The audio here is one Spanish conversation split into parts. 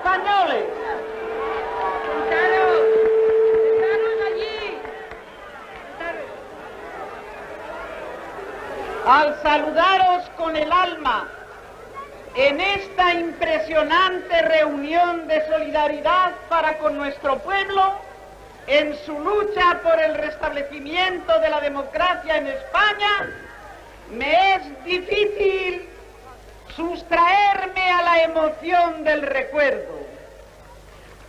españoles. Al saludaros con el alma en esta impresionante reunión de solidaridad para con nuestro pueblo en su lucha por el restablecimiento de la democracia en España, me es difícil sustraerme a la emoción del recuerdo.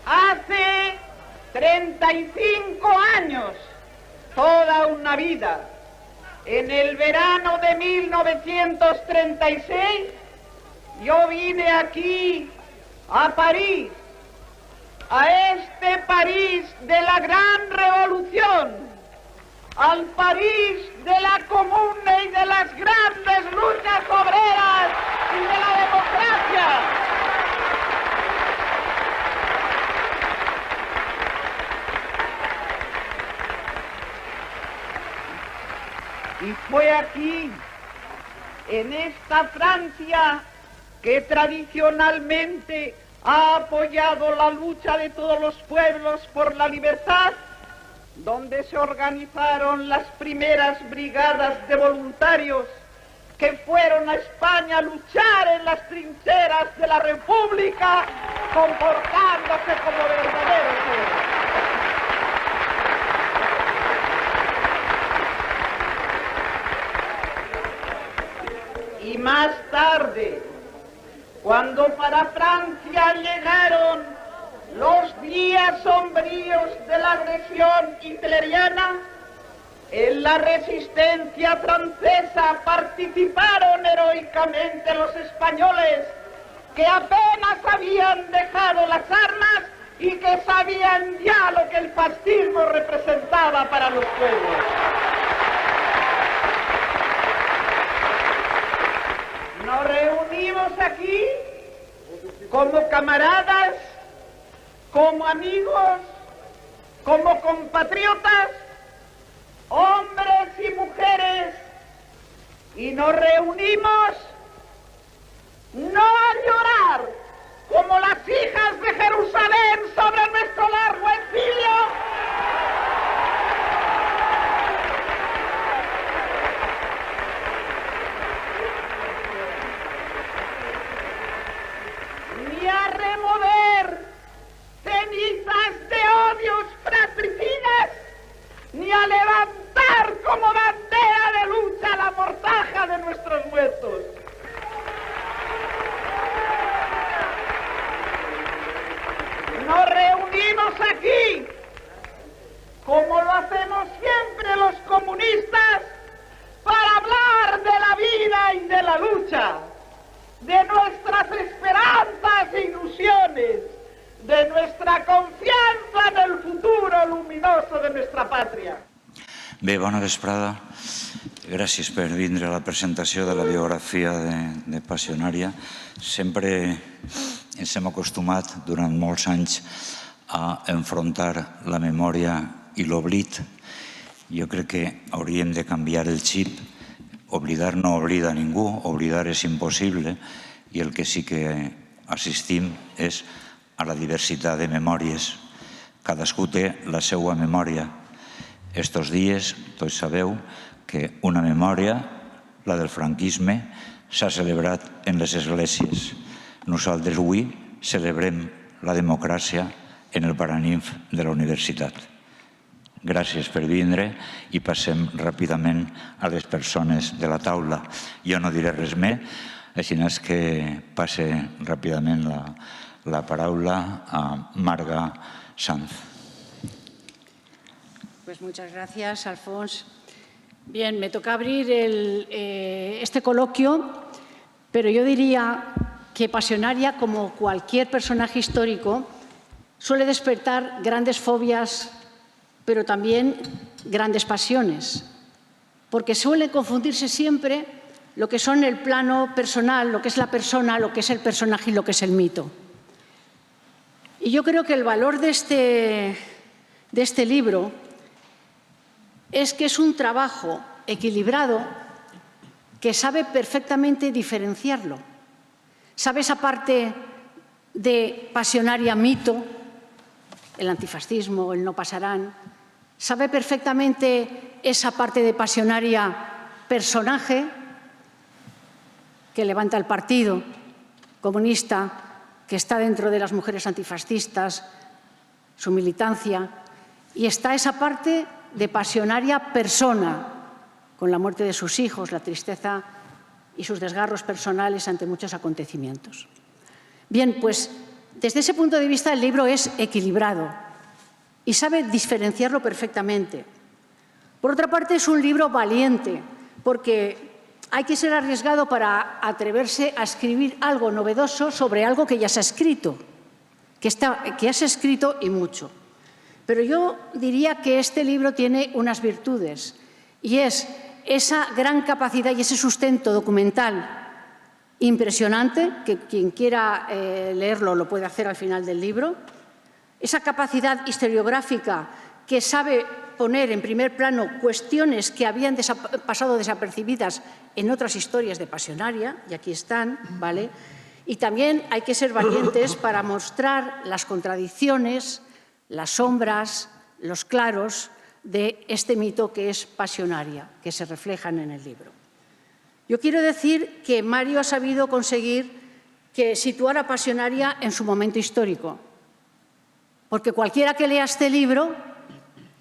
Hace 35 años, toda una vida, en el verano de 1936, yo vine aquí, a París, a este París de la Gran Revolución, al París de la Comuna y de las grandes luchas obreras y de la democracia. Y fue aquí, en esta Francia, que tradicionalmente ha apoyado la lucha de todos los pueblos por la libertad, donde se organizaron las primeras brigadas de voluntarios que fueron a España a luchar en las trincheras de la República, comportándose como verdaderos héroes. Y más tarde, cuando para Francia llegaron los días sombríos de la agresión hitleriana, en la resistencia francesa participaron heroicamente los españoles que apenas habían dejado las armas y que sabían ya lo que el fascismo representaba para los pueblos. Nos reunimos aquí como camaradas, como amigos, como compatriotas, hombres y mujeres, y nos reunimos no a llorar como las hijas de Jerusalén sobre nuestro largo exilio, ni a remover cenizas de odios fratricidas, ni a levantar como bandera de lucha la mortaja de nuestros muertos. Nos reunimos aquí, como lo hacemos siempre los comunistas, para hablar de la vida y de la lucha, de nuestras esperanzas e ilusiones, de nuestra confianza en el futuro luminoso de nuestra patria. Bé, bona vesprada. Gràcies per vindre a la presentació de la biografia de Passionària. Sempre ens hem acostumat durant molts anys a enfrontar la memòria i l'oblit. Jo crec que hauríem de canviar el xip. Oblidar no oblida ningú, oblidar és impossible, i el que sí que assistim és a la diversitat de memòries. Cadascú té la seva memòria. Estos dies, tots sabeu que una memòria, la del franquisme, s'ha celebrat en les esglésies. Nosaltres avui celebrem la democràcia en el Paraninf de la universitat. Gràcies per vindre i passem ràpidament a les persones de la taula. Jo no diré res més, així és que passe ràpidament la paraula a Marga Sanz. Pues muchas gracias, Alfons. Bien, me toca abrir este coloquio, pero yo diría que Passionària, como cualquier personaje histórico, suele despertar grandes fobias, pero también grandes pasiones, porque suele confundirse siempre lo que son el plano personal, lo que es la persona, lo que es el personaje y lo que es el mito. Y yo creo que el valor de este libro es que es un trabajo equilibrado que sabe perfectamente diferenciarlo. Sabe esa parte de Pasionaria mito, el antifascismo, el no pasarán. Sabe perfectamente esa parte de Pasionaria personaje que levanta el Partido Comunista, que está dentro de las mujeres antifascistas, su militancia, y está esa parte de Pasionaria persona, con la muerte de sus hijos, la tristeza y sus desgarros personales ante muchos acontecimientos. Bien, pues desde ese punto de vista el libro es equilibrado y sabe diferenciarlo perfectamente. Por otra parte, es un libro valiente, porque hay que ser arriesgado para atreverse a escribir algo novedoso sobre algo que ya se ha escrito, que has escrito y mucho. Pero yo diría que este libro tiene unas virtudes, y es esa gran capacidad y ese sustento documental impresionante, que quien quiera leerlo lo puede hacer al final del libro, esa capacidad historiográfica que sabe poner en primer plano cuestiones que habían pasado desapercibidas en otras historias de Pasionaria, y aquí están, ¿vale? Y también hay que ser valientes para mostrar las contradicciones, las sombras, los claros de este mito que es Pasionaria, que se reflejan en el libro. Yo quiero decir que Mario ha sabido conseguir que situar a Pasionaria en su momento histórico, porque cualquiera que lea este libro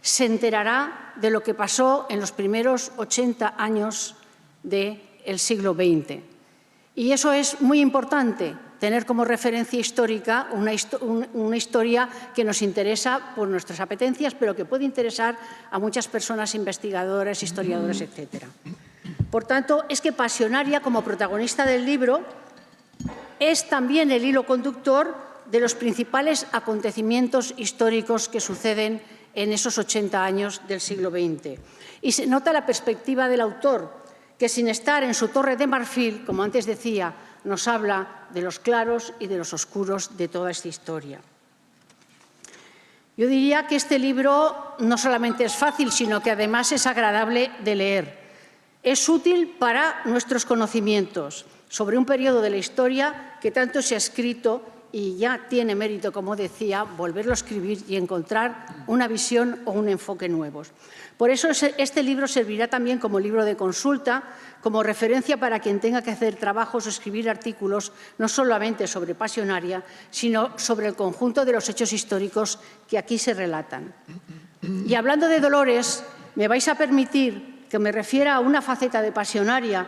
se enterará de lo que pasó en los primeros 80 años del siglo XX. Y eso es muy importante, tener como referencia histórica una historia que nos interesa por nuestras apetencias, pero que puede interesar a muchas personas investigadoras, historiadores, etc. Por tanto, es que Pasionaria, como protagonista del libro, es también el hilo conductor de los principales acontecimientos históricos que suceden en esos 80 años del siglo XX. Y se nota la perspectiva del autor, que sin estar en su torre de marfil, como antes decía, nos habla de los claros y de los oscuros de toda esta historia. Yo diría que este libro no solamente es fácil, sino que además es agradable de leer. Es útil para nuestros conocimientos sobre un periodo de la historia que tanto se ha escrito, y ya tiene mérito, como decía, volverlo a escribir y encontrar una visión o un enfoque nuevos. Por eso este libro servirá también como libro de consulta, como referencia para quien tenga que hacer trabajos o escribir artículos, no solamente sobre Pasionaria, sino sobre el conjunto de los hechos históricos que aquí se relatan. Y hablando de Dolores, me vais a permitir que me refiera a una faceta de Pasionaria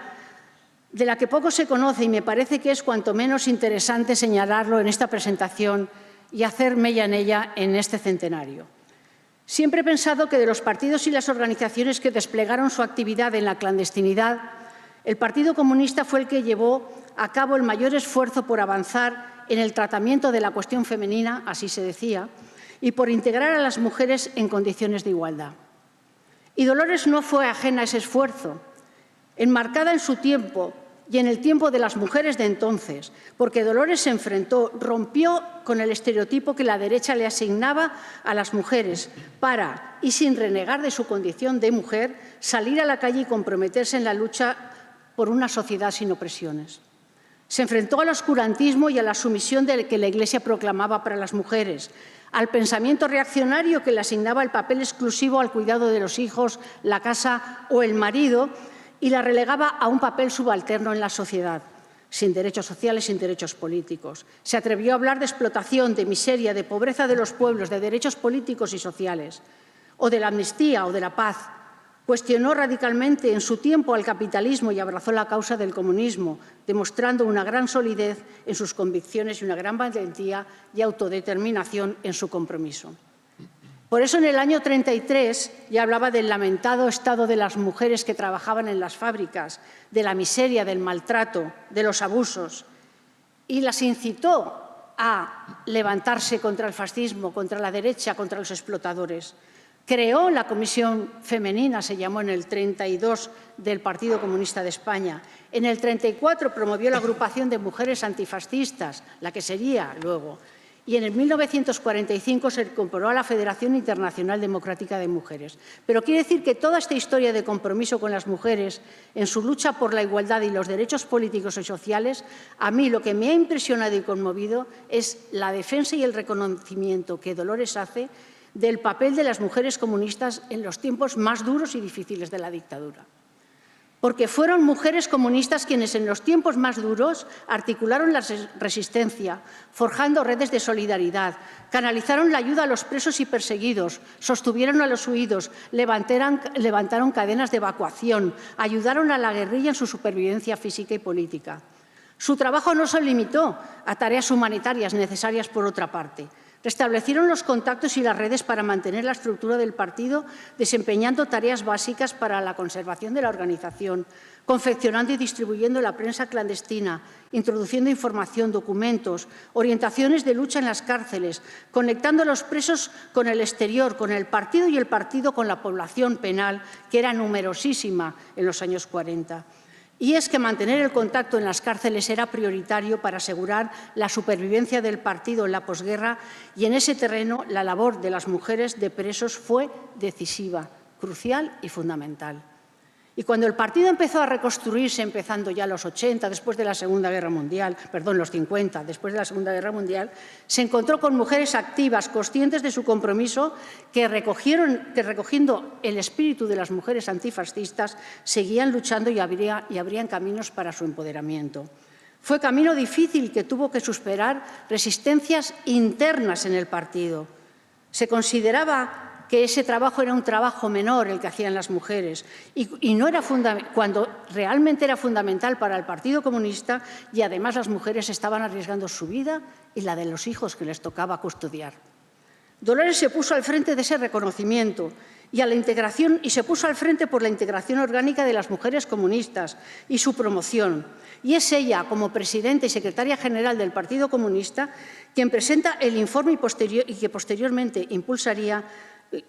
de la que poco se conoce, y me parece que es cuanto menos interesante señalarlo en esta presentación y hacer mella en ella en este centenario. Siempre he pensado que de los partidos y las organizaciones que desplegaron su actividad en la clandestinidad, el Partido Comunista fue el que llevó a cabo el mayor esfuerzo por avanzar en el tratamiento de la cuestión femenina, así se decía, y por integrar a las mujeres en condiciones de igualdad. Y Dolores no fue ajena a ese esfuerzo, enmarcada en su tiempo y en el tiempo de las mujeres de entonces, porque Dolores se enfrentó, rompió con el estereotipo que la derecha le asignaba a las mujeres para, y sin renegar de su condición de mujer, salir a la calle y comprometerse en la lucha por una sociedad sin opresiones. Se enfrentó al oscurantismo y a la sumisión que la Iglesia proclamaba para las mujeres, al pensamiento reaccionario que le asignaba el papel exclusivo al cuidado de los hijos, la casa o el marido, y la relegaba a un papel subalterno en la sociedad, sin derechos sociales, sin derechos políticos. Se atrevió a hablar de explotación, de miseria, de pobreza de los pueblos, de derechos políticos y sociales, o de la amnistía o de la paz. Cuestionó radicalmente en su tiempo al capitalismo y abrazó la causa del comunismo, demostrando una gran solidez en sus convicciones y una gran valentía y autodeterminación en su compromiso. Por eso en el año 33 ya hablaba del lamentado estado de las mujeres que trabajaban en las fábricas, de la miseria, del maltrato, de los abusos, y las incitó a levantarse contra el fascismo, contra la derecha, contra los explotadores. Creó la Comisión Femenina, se llamó en el 32, del Partido Comunista de España. En el 34 promovió la agrupación de mujeres antifascistas, la que sería luego. y en el 1945 se incorporó a la Federación Internacional Democrática de Mujeres. Pero quiere decir que toda esta historia de compromiso con las mujeres en su lucha por la igualdad y los derechos políticos y sociales, a mí lo que me ha impresionado y conmovido es la defensa y el reconocimiento que Dolores hace del papel de las mujeres comunistas en los tiempos más duros y difíciles de la dictadura. Porque fueron mujeres comunistas quienes en los tiempos más duros articularon la resistencia, forjando redes de solidaridad, canalizaron la ayuda a los presos y perseguidos, sostuvieron a los huidos, levantaron cadenas de evacuación, ayudaron a la guerrilla en su supervivencia física y política. Su trabajo no se limitó a tareas humanitarias necesarias por otra parte. Restablecieron los contactos y las redes para mantener la estructura del partido, desempeñando tareas básicas para la conservación de la organización, confeccionando y distribuyendo la prensa clandestina, introduciendo información, documentos, orientaciones de lucha en las cárceles, conectando a los presos con el exterior, con el partido y el partido con la población penal, que era numerosísima en los años 40. Y es que mantener el contacto en las cárceles era prioritario para asegurar la supervivencia del partido en la posguerra, y en ese terreno la labor de las mujeres de presos fue decisiva, crucial y fundamental. Y cuando el partido empezó a reconstruirse, empezando ya los 80, después de la Segunda Guerra Mundial, los 50, después de la Segunda Guerra Mundial, se encontró con mujeres activas, conscientes de su compromiso, que recogiendo el espíritu de las mujeres antifascistas, seguían luchando y abrían caminos para su empoderamiento. Fue camino difícil que tuvo que superar resistencias internas en el partido. Se consideraba que ese trabajo era un trabajo menor el que hacían las mujeres y no era cuando realmente era fundamental para el Partido Comunista, y además las mujeres estaban arriesgando su vida y la de los hijos que les tocaba custodiar. Dolores se puso al frente de ese reconocimiento y se puso al frente por la integración orgánica de las mujeres comunistas y su promoción. Y es ella, como presidenta y secretaria general del Partido Comunista, quien presenta el informe y que posteriormente impulsaría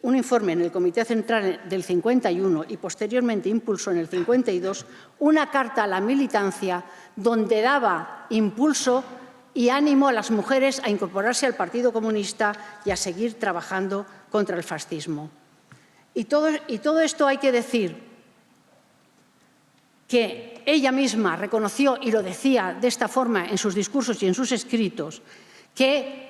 un informe en el Comité Central del 51 y posteriormente impulsó en el 52 una carta a la militancia donde daba impulso y ánimo a las mujeres a incorporarse al Partido Comunista y a seguir trabajando contra el fascismo. Y todo esto hay que decir que ella misma reconoció, y lo decía de esta forma en sus discursos y en sus escritos, que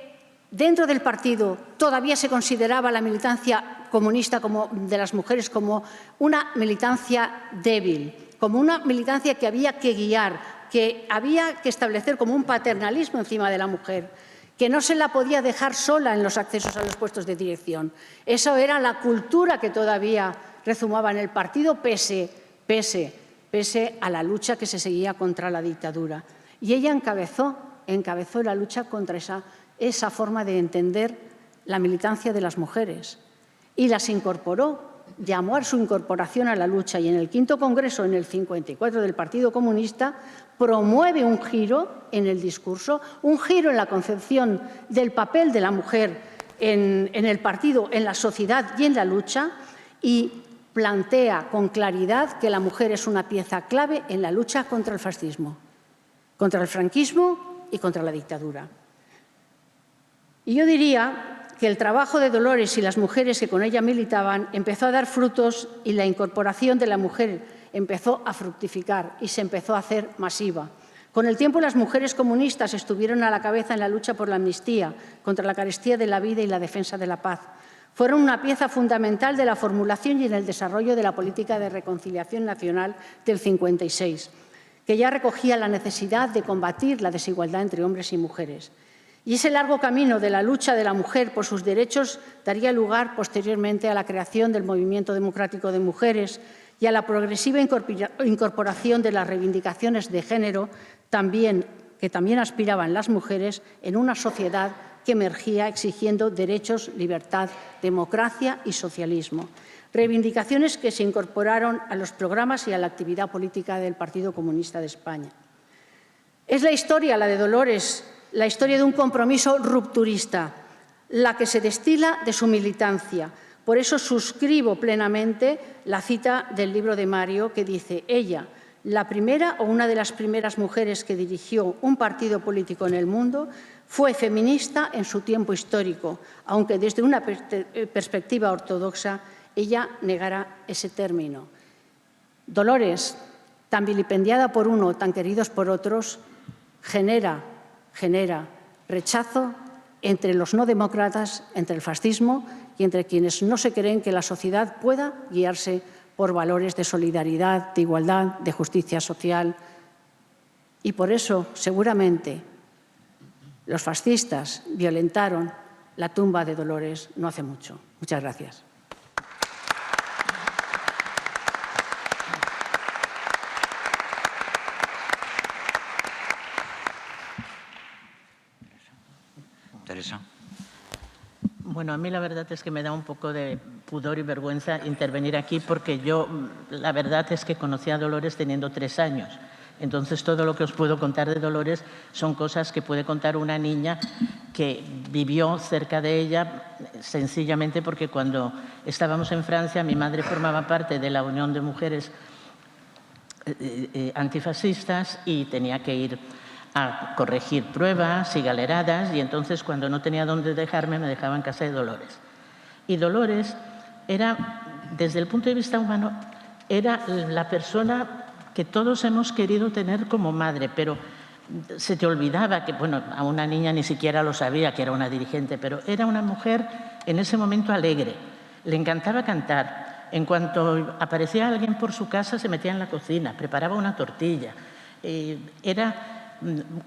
dentro del partido todavía se consideraba la militancia comunista de las mujeres como una militancia débil, como una militancia que había que guiar, que había que establecer como un paternalismo encima de la mujer, que no se la podía dejar sola en los accesos a los puestos de dirección. Eso era la cultura que todavía rezumaba en el partido, pese a la lucha que se seguía contra la dictadura. Y ella encabezó la lucha contra esa forma de entender la militancia de las mujeres y las incorporó, llamó a su incorporación a la lucha, y en el quinto congreso, en el 54 del Partido Comunista, promueve un giro en el discurso, un giro en la concepción del papel de la mujer en el partido, en la sociedad y en la lucha, y plantea con claridad que la mujer es una pieza clave en la lucha contra el fascismo, contra el franquismo y contra la dictadura. Y yo diría que el trabajo de Dolores y las mujeres que con ella militaban empezó a dar frutos, y la incorporación de la mujer empezó a fructificar y se empezó a hacer masiva. Con el tiempo, las mujeres comunistas estuvieron a la cabeza en la lucha por la amnistía, contra la carestía de la vida y la defensa de la paz. Fueron una pieza fundamental de la formulación y en el desarrollo de la política de reconciliación nacional del 56, que ya recogía la necesidad de combatir la desigualdad entre hombres y mujeres. Y ese largo camino de la lucha de la mujer por sus derechos daría lugar posteriormente a la creación del Movimiento Democrático de Mujeres y a la progresiva incorporación de las reivindicaciones de género que también aspiraban las mujeres en una sociedad que emergía exigiendo derechos, libertad, democracia y socialismo. Reivindicaciones que se incorporaron a los programas y a la actividad política del Partido Comunista de España. Es la historia, la de Dolores, la historia de un compromiso rupturista, la que se destila de su militancia. Por eso suscribo plenamente la cita del libro de Mario que dice: ella, la primera o una de las primeras mujeres que dirigió un partido político en el mundo, Fue feminista en su tiempo histórico, aunque desde una perspectiva ortodoxa ella negara ese término. Dolores, tan vilipendiada por uno, tan queridos por otros, genera rechazo entre los no demócratas, entre el fascismo y entre quienes no se creen que la sociedad pueda guiarse por valores de solidaridad, de igualdad, de justicia social. Y por eso, seguramente, los fascistas violentaron la tumba de Dolores no hace mucho. Muchas gracias. Teresa. Bueno, a mí la verdad es que me da un poco de pudor y vergüenza intervenir aquí porque yo, la verdad es que conocí a Dolores teniendo 3 años. Entonces, todo lo que os puedo contar de Dolores son cosas que puede contar una niña que vivió cerca de ella, sencillamente porque cuando estábamos en Francia, mi madre formaba parte de la Unión de Mujeres Antifascistas y tenía que ir a corregir pruebas y galeradas, y entonces cuando no tenía dónde dejarme, me dejaba en casa de Dolores. Y Dolores era, desde el punto de vista humano, era la persona que todos hemos querido tener como madre, pero se te olvidaba que, bueno, a una niña ni siquiera lo sabía que era una dirigente, pero era una mujer en ese momento alegre, le encantaba cantar. En cuanto aparecía alguien por su casa, se metía en la cocina, preparaba una tortilla, era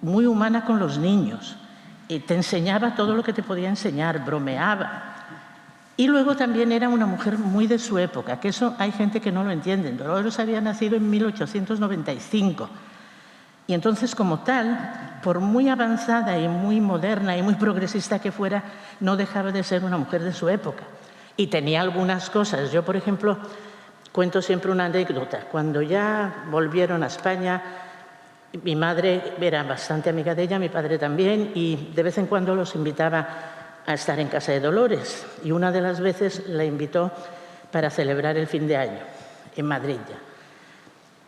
muy humana con los niños, te enseñaba todo lo que te podía enseñar, bromeaba. Y luego también era una mujer muy de su época, que eso hay gente que no lo entiende. Dolores había nacido en 1895 y entonces, como tal, por muy avanzada y muy moderna y muy progresista que fuera, no dejaba de ser una mujer de su época. Y tenía algunas cosas. Yo, por ejemplo, cuento siempre una anécdota. Cuando ya volvieron a España, mi madre era bastante amiga de ella, mi padre también, y de vez en cuando los invitaba a estar en casa de Dolores, y una de las veces la invitó para celebrar el fin de año en Madrid ya.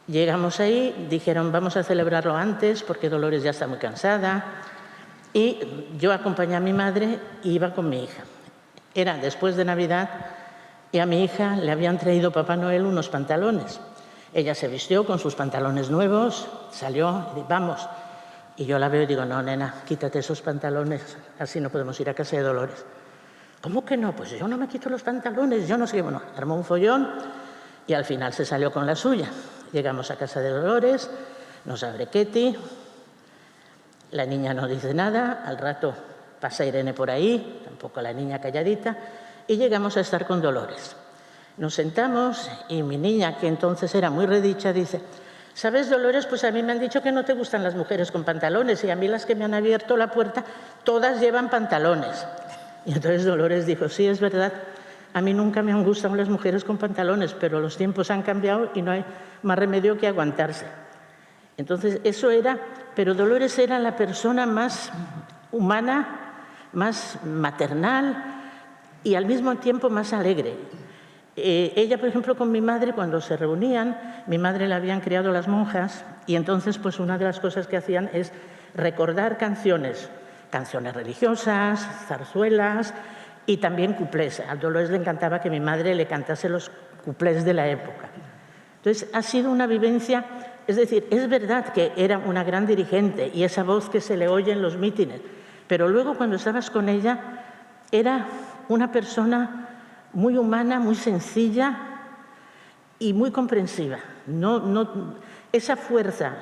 Llegamos ahí, dijeron vamos a celebrarlo antes porque Dolores ya está muy cansada, y yo acompañé a mi madre y iba con mi hija. Era después de Navidad y a mi hija le habían traído Papá Noel unos pantalones. Ella se vistió con sus pantalones nuevos, salió y dijo, vamos. Y yo la veo y digo, no, nena, quítate esos pantalones, así no podemos ir a casa de Dolores. ¿Cómo que no? Pues yo no me quito los pantalones, yo no sé qué. Bueno, armó un follón y al final se salió con la suya. Llegamos a casa de Dolores, nos abre Ketty, la niña no dice nada, al rato pasa Irene por ahí, tampoco la niña calladita, y llegamos a estar con Dolores. Nos sentamos y mi niña, que entonces era muy redicha, dice, ¿sabes, Dolores? Pues a mí me han dicho que no te gustan las mujeres con pantalones y a mí las que me han abierto la puerta, todas llevan pantalones. Y entonces Dolores dijo, sí, es verdad, a mí nunca me han gustado las mujeres con pantalones, pero los tiempos han cambiado y no hay más remedio que aguantarse. Entonces eso era, pero Dolores era la persona más humana, más maternal y al mismo tiempo más alegre. Ella, por ejemplo, con mi madre, cuando se reunían, mi madre la habían criado las monjas y entonces pues una de las cosas que hacían es recordar canciones religiosas, zarzuelas y también cuplés. A Dolores le encantaba que mi madre le cantase los cuplés de la época. Entonces ha sido una vivencia, es decir, es verdad que era una gran dirigente y esa voz que se le oye en los mítines, pero luego cuando estabas con ella era una persona muy humana, muy sencilla y muy comprensiva. Esa fuerza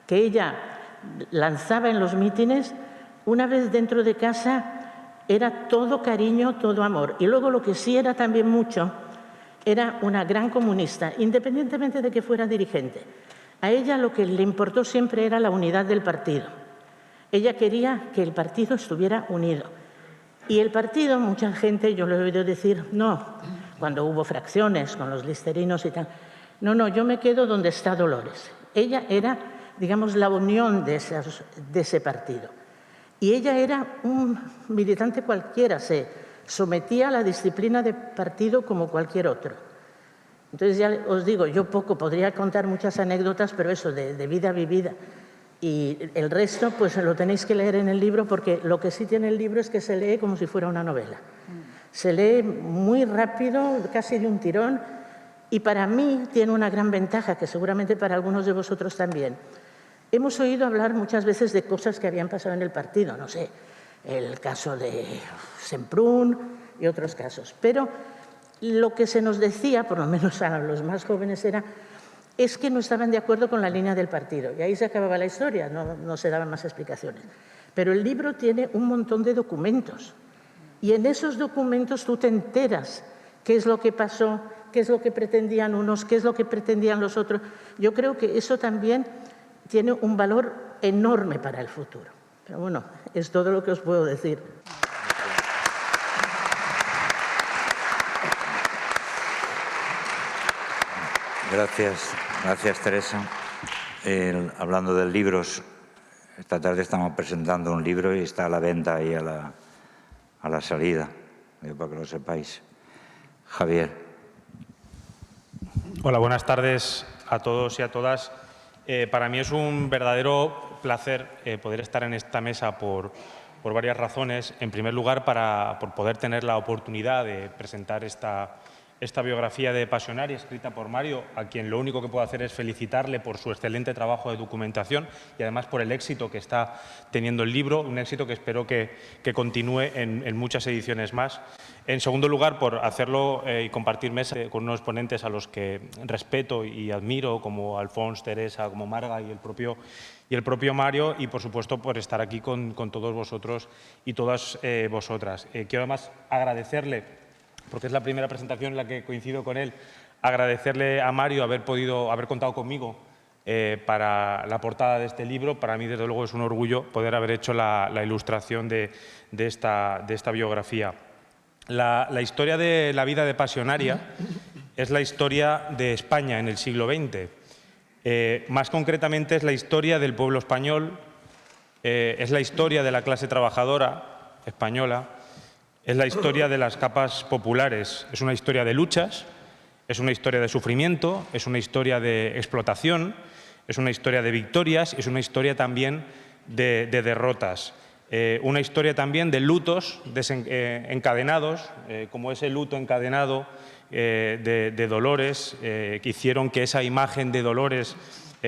que ella lanzaba en los mítines, una vez dentro de casa, era todo cariño, todo amor. Y luego lo que sí era también mucho, era una gran comunista, independientemente de que fuera dirigente. A ella lo que le importó siempre era la unidad del partido. Ella quería que el partido estuviera unido. Y el partido, mucha gente, yo lo he oído decir, no, cuando hubo fracciones con los listerinos y tal, no, yo me quedo donde está Dolores. Ella era, digamos, la unión de ese partido. Y ella era un militante cualquiera, se sometía a la disciplina de partido como cualquier otro. Entonces ya os digo, yo poco, podría contar muchas anécdotas, pero eso, de vida vivida. Y el resto pues lo tenéis que leer en el libro, porque lo que sí tiene el libro es que se lee como si fuera una novela. Se lee muy rápido, casi de un tirón, y para mí tiene una gran ventaja, que seguramente para algunos de vosotros también. Hemos oído hablar muchas veces de cosas que habían pasado en el partido, no sé, el caso de Semprún y otros casos. Pero lo que se nos decía, por lo menos a los más jóvenes, es que no estaban de acuerdo con la línea del partido. Y ahí se acababa la historia, no se daban más explicaciones. Pero el libro tiene un montón de documentos. Y en esos documentos tú te enteras qué es lo que pasó, qué es lo que pretendían unos, qué es lo que pretendían los otros. Yo creo que eso también tiene un valor enorme para el futuro. Pero bueno, es todo lo que os puedo decir. Gracias Teresa. Hablando de libros, esta tarde estamos presentando un libro y está a la venta ahí a la salida, para que lo sepáis. Javier. Hola, buenas tardes a todos y a todas. Para mí es un verdadero placer poder estar en esta mesa por varias razones. En primer lugar, por poder tener la oportunidad de presentar esta biografía de Passionaria, escrita por Mario, a quien lo único que puedo hacer es felicitarle por su excelente trabajo de documentación y además por el éxito que está teniendo el libro, un éxito que espero que continúe en muchas ediciones más. En segundo lugar, por hacerlo y compartir mesa con unos ponentes a los que respeto y admiro, como Alfons, Teresa, como Marga y el propio Mario, y por supuesto por estar aquí con todos vosotros y todas vosotras. Quiero además agradecerle, porque es la primera presentación en la que coincido con él, agradecerle a Mario haber contado conmigo para la portada de este libro. Para mí, desde luego, es un orgullo poder haber hecho la ilustración de esta biografía. La historia de la vida de Passionaria es la historia de España en el siglo XX. Más concretamente, es la historia del pueblo español, es la historia de la clase trabajadora española, es la historia de las capas populares. Es una historia de luchas, es una historia de sufrimiento, es una historia de explotación, es una historia de victorias, es una historia también de derrotas. Una historia también de lutos encadenados, como ese luto encadenado de Dolores, que hicieron que esa imagen de Dolores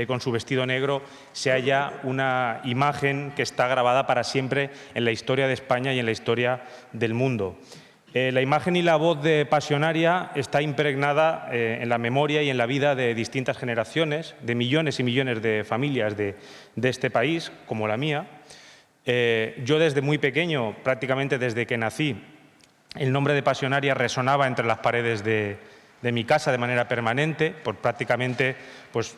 con su vestido negro sea ya una imagen que está grabada para siempre en la historia de España y en la historia del mundo. La imagen y la voz de Passionaria está impregnada en la memoria y en la vida de distintas generaciones, de millones y millones de familias de este país, como la mía. Yo desde muy pequeño, prácticamente desde que nací, el nombre de Passionaria resonaba entre las paredes de mi casa de manera permanente, prácticamente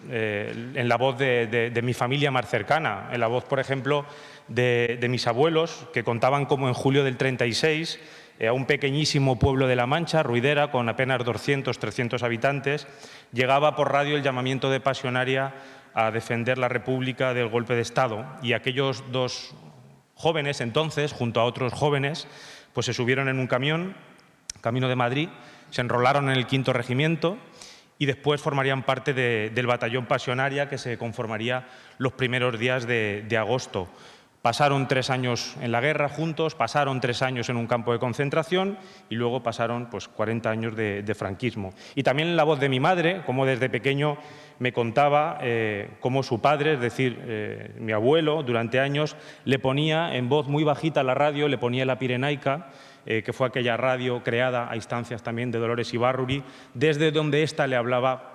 en la voz de mi familia más cercana, en la voz, por ejemplo, de mis abuelos, que contaban cómo en julio del 36, a un pequeñísimo pueblo de La Mancha, Ruidera, con apenas 200, 300 habitantes, llegaba por radio el llamamiento de Passionaria a defender la República del golpe de Estado, y aquellos dos jóvenes entonces, junto a otros jóvenes, pues se subieron en un camión, camino de Madrid, se enrolaron en el 5º Regimiento y después formarían parte del batallón Passionaria, que se conformaría los primeros días de agosto. Pasaron 3 años en la guerra juntos, pasaron 3 años en un campo de concentración y luego pasaron 40 años de franquismo. Y también en la voz de mi madre, como desde pequeño me contaba cómo su padre, es decir, mi abuelo, durante años le ponía en voz muy bajita a la radio, le ponía la Pirenaica, que fue aquella radio creada a instancias también de Dolores Ibárruri, desde donde ésta le hablaba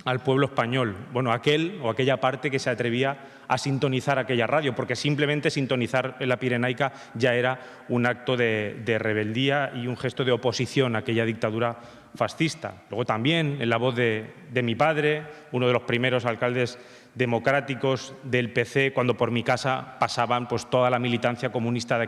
al pueblo español, bueno, aquel o aquella parte que se atrevía a sintonizar aquella radio, porque simplemente sintonizar la Pirenaica ya era un acto de rebeldía y un gesto de oposición a aquella dictadura fascista. Luego también en la voz de mi padre, uno de los primeros alcaldes democráticos del PC, cuando por mi casa pasaban toda la militancia comunista de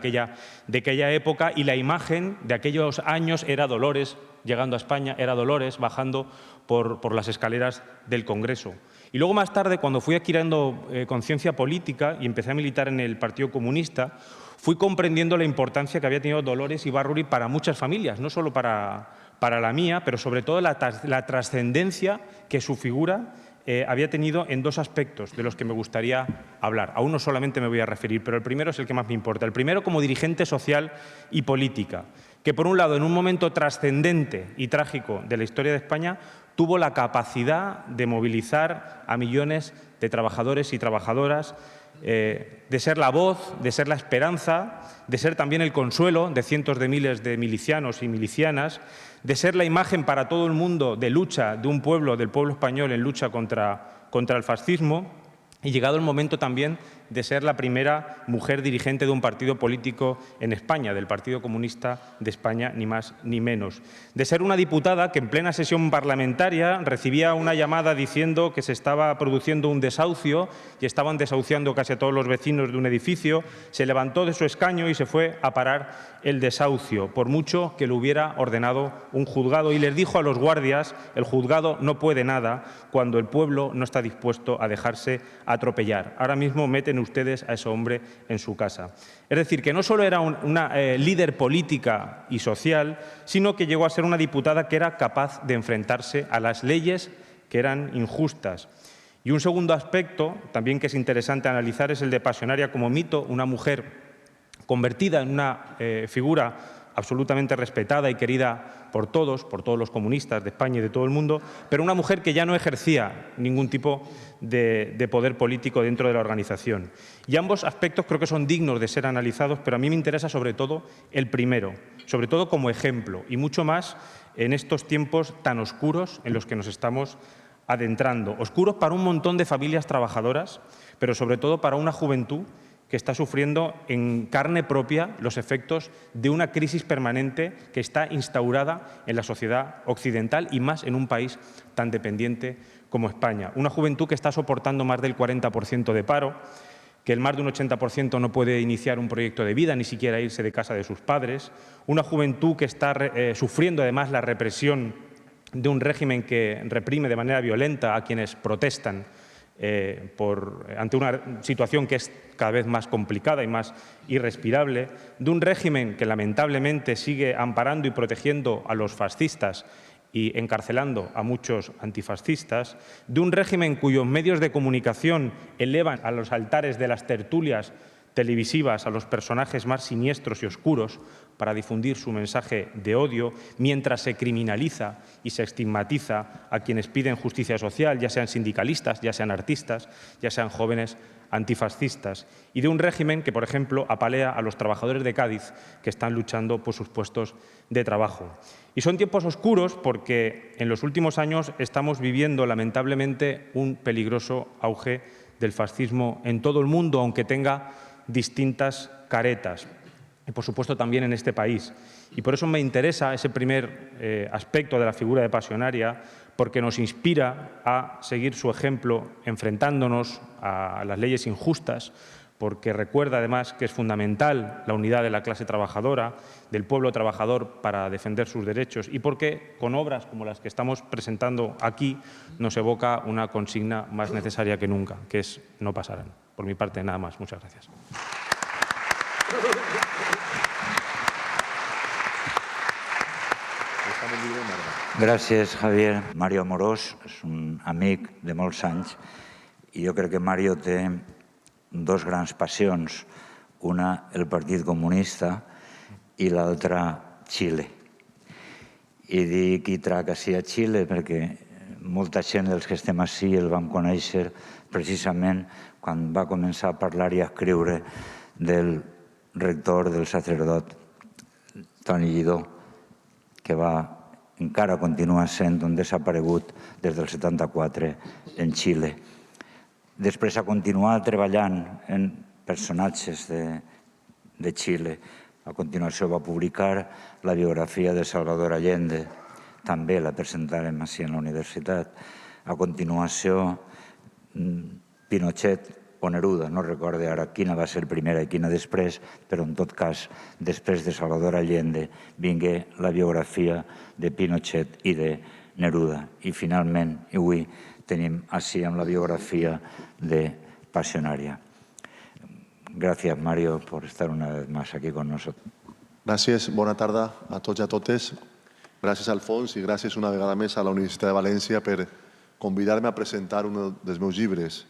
aquella época, y la imagen de aquellos años era Dolores llegando a España, era Dolores bajando por las escaleras del Congreso. Y luego más tarde, cuando fui adquiriendo conciencia política y empecé a militar en el Partido Comunista, fui comprendiendo la importancia que había tenido Dolores Ibárruri para muchas familias, no solo para la mía, pero sobre todo la trascendencia que su figura había tenido en dos aspectos de los que me gustaría hablar. A uno solamente me voy a referir, pero el primero es el que más me importa. El primero como dirigente social y política, que por un lado, en un momento trascendente y trágico de la historia de España, tuvo la capacidad de movilizar a millones de trabajadores y trabajadoras, de ser la voz, de ser la esperanza, de ser también el consuelo de cientos de miles de milicianos y milicianas, de ser la imagen para todo el mundo de lucha de un pueblo, del pueblo español en lucha contra el fascismo, y llegado el momento también de ser la primera mujer dirigente de un partido político en España, del Partido Comunista de España, ni más ni menos. De ser una diputada que en plena sesión parlamentaria recibía una llamada diciendo que se estaba produciendo un desahucio y estaban desahuciando casi a todos los vecinos de un edificio, se levantó de su escaño y se fue a parar el desahucio, por mucho que lo hubiera ordenado un juzgado, y les dijo a los guardias: el juzgado no puede nada cuando el pueblo no está dispuesto a dejarse atropellar. Ahora mismo meten ustedes a ese hombre en su casa. Es decir, que no solo era una líder política y social, sino que llegó a ser una diputada que era capaz de enfrentarse a las leyes que eran injustas. Y un segundo aspecto, también que es interesante analizar, es el de Pasionaria como mito, una mujer convertida en una figura absolutamente respetada y querida por todos los comunistas de España y de todo el mundo, pero una mujer que ya no ejercía ningún tipo de poder político dentro de la organización. Y ambos aspectos creo que son dignos de ser analizados, pero a mí me interesa sobre todo el primero, sobre todo como ejemplo, y mucho más en estos tiempos tan oscuros en los que nos estamos adentrando. Oscuros para un montón de familias trabajadoras, pero sobre todo para una juventud que está sufriendo en carne propia los efectos de una crisis permanente que está instaurada en la sociedad occidental y más en un país tan dependiente como España. Una juventud que está soportando más del 40% de paro, que el más de un 80% no puede iniciar un proyecto de vida, ni siquiera irse de casa de sus padres. Una juventud que está sufriendo además la represión de un régimen que reprime de manera violenta a quienes protestan ante una situación que es cada vez más complicada y más irrespirable, de un régimen que lamentablemente sigue amparando y protegiendo a los fascistas y encarcelando a muchos antifascistas, de un régimen cuyos medios de comunicación elevan a los altares de las tertulias televisivas a los personajes más siniestros y oscuros para difundir su mensaje de odio, mientras se criminaliza y se estigmatiza a quienes piden justicia social, ya sean sindicalistas, ya sean artistas, ya sean jóvenes antifascistas, y de un régimen que, por ejemplo, apalea a los trabajadores de Cádiz que están luchando por sus puestos de trabajo. Y son tiempos oscuros porque en los últimos años estamos viviendo, lamentablemente, un peligroso auge del fascismo en todo el mundo, aunque tenga distintas caretas, y por supuesto también en este país. Y por eso me interesa ese primer aspecto de la figura de Pasionaria, porque nos inspira a seguir su ejemplo enfrentándonos a las leyes injustas, porque recuerda además que es fundamental la unidad de la clase trabajadora, del pueblo trabajador para defender sus derechos, y porque con obras como las que estamos presentando aquí nos evoca una consigna más necesaria que nunca, que es no pasarán. Por mi parte, nada más. Muchas gracias. Gràcies, Javier. Mario Amorós és un amic de molts anys i jo crec que Mario té dos grans passions, una el Partit Comunista i l'altra Xile. I dic i trac així a Xile perquè molta gent dels que estem així el vam conèixer precisament quan va començar a parlar i a escriure del rector, del sacerdot Toni Lledó, que encara continua sent un desaparegut des del 74 en Xile. Després ha continuat treballant en personatges de Xile. A continuació va publicar la biografia de Salvador Allende, també la presentarem així en la universitat. A continuació, Pinochet o Neruda, no recorde ara quina va ser primera i quina després, però en tot cas, després de Salvador Allende, vingué la biografia de Pinochet i de Neruda. I finalment, avui tenim així amb la biografia de Pasionaria. Gracias, Mario, por estar una vez más aquí con nosotros. Gràcies, bona tarda a tots i a totes. Gràcies, Alfons, i gràcies una vegada més a la Universitat de València per convidar-me a presentar un dels meus llibres.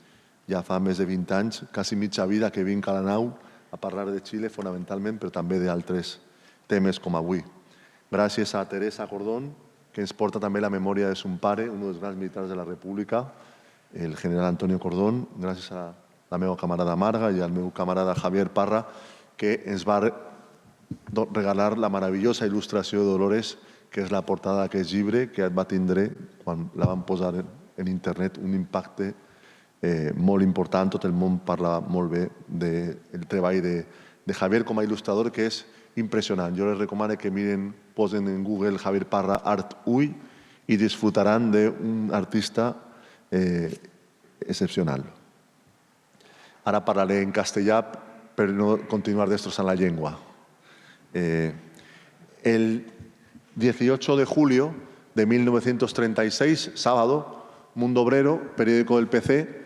Ja fa més de 20 anys, quasi mitja vida que vinc a la nau a parlar de Xile fonamentalment, però també d'altres temes com avui. Gràcies a Teresa Cordón, que ens porta també la memòria de son pare, un dels grans militars de la República, el general Antonio Cordón, gràcies a la meva camarada Marga i al meu camarada Javier Parra, que ens va regalar la meravellosa il·lustració de Dolores, que és la portada d'aquest llibre, que va tindre, quan la van posar en internet, un impacte molt important. Tot el món parla molt bé del treball de Javier com a il·lustrador, que és impressionant. Jo les recomano que miren, posen en Google Javier Parra Art UI i disfrutaran d'un artista excepcional. Ara parlaré en castellà per no continuar destrossant la llengua. El 18 de julio de 1936, sábado, Mundo Obrero, periódico del PC,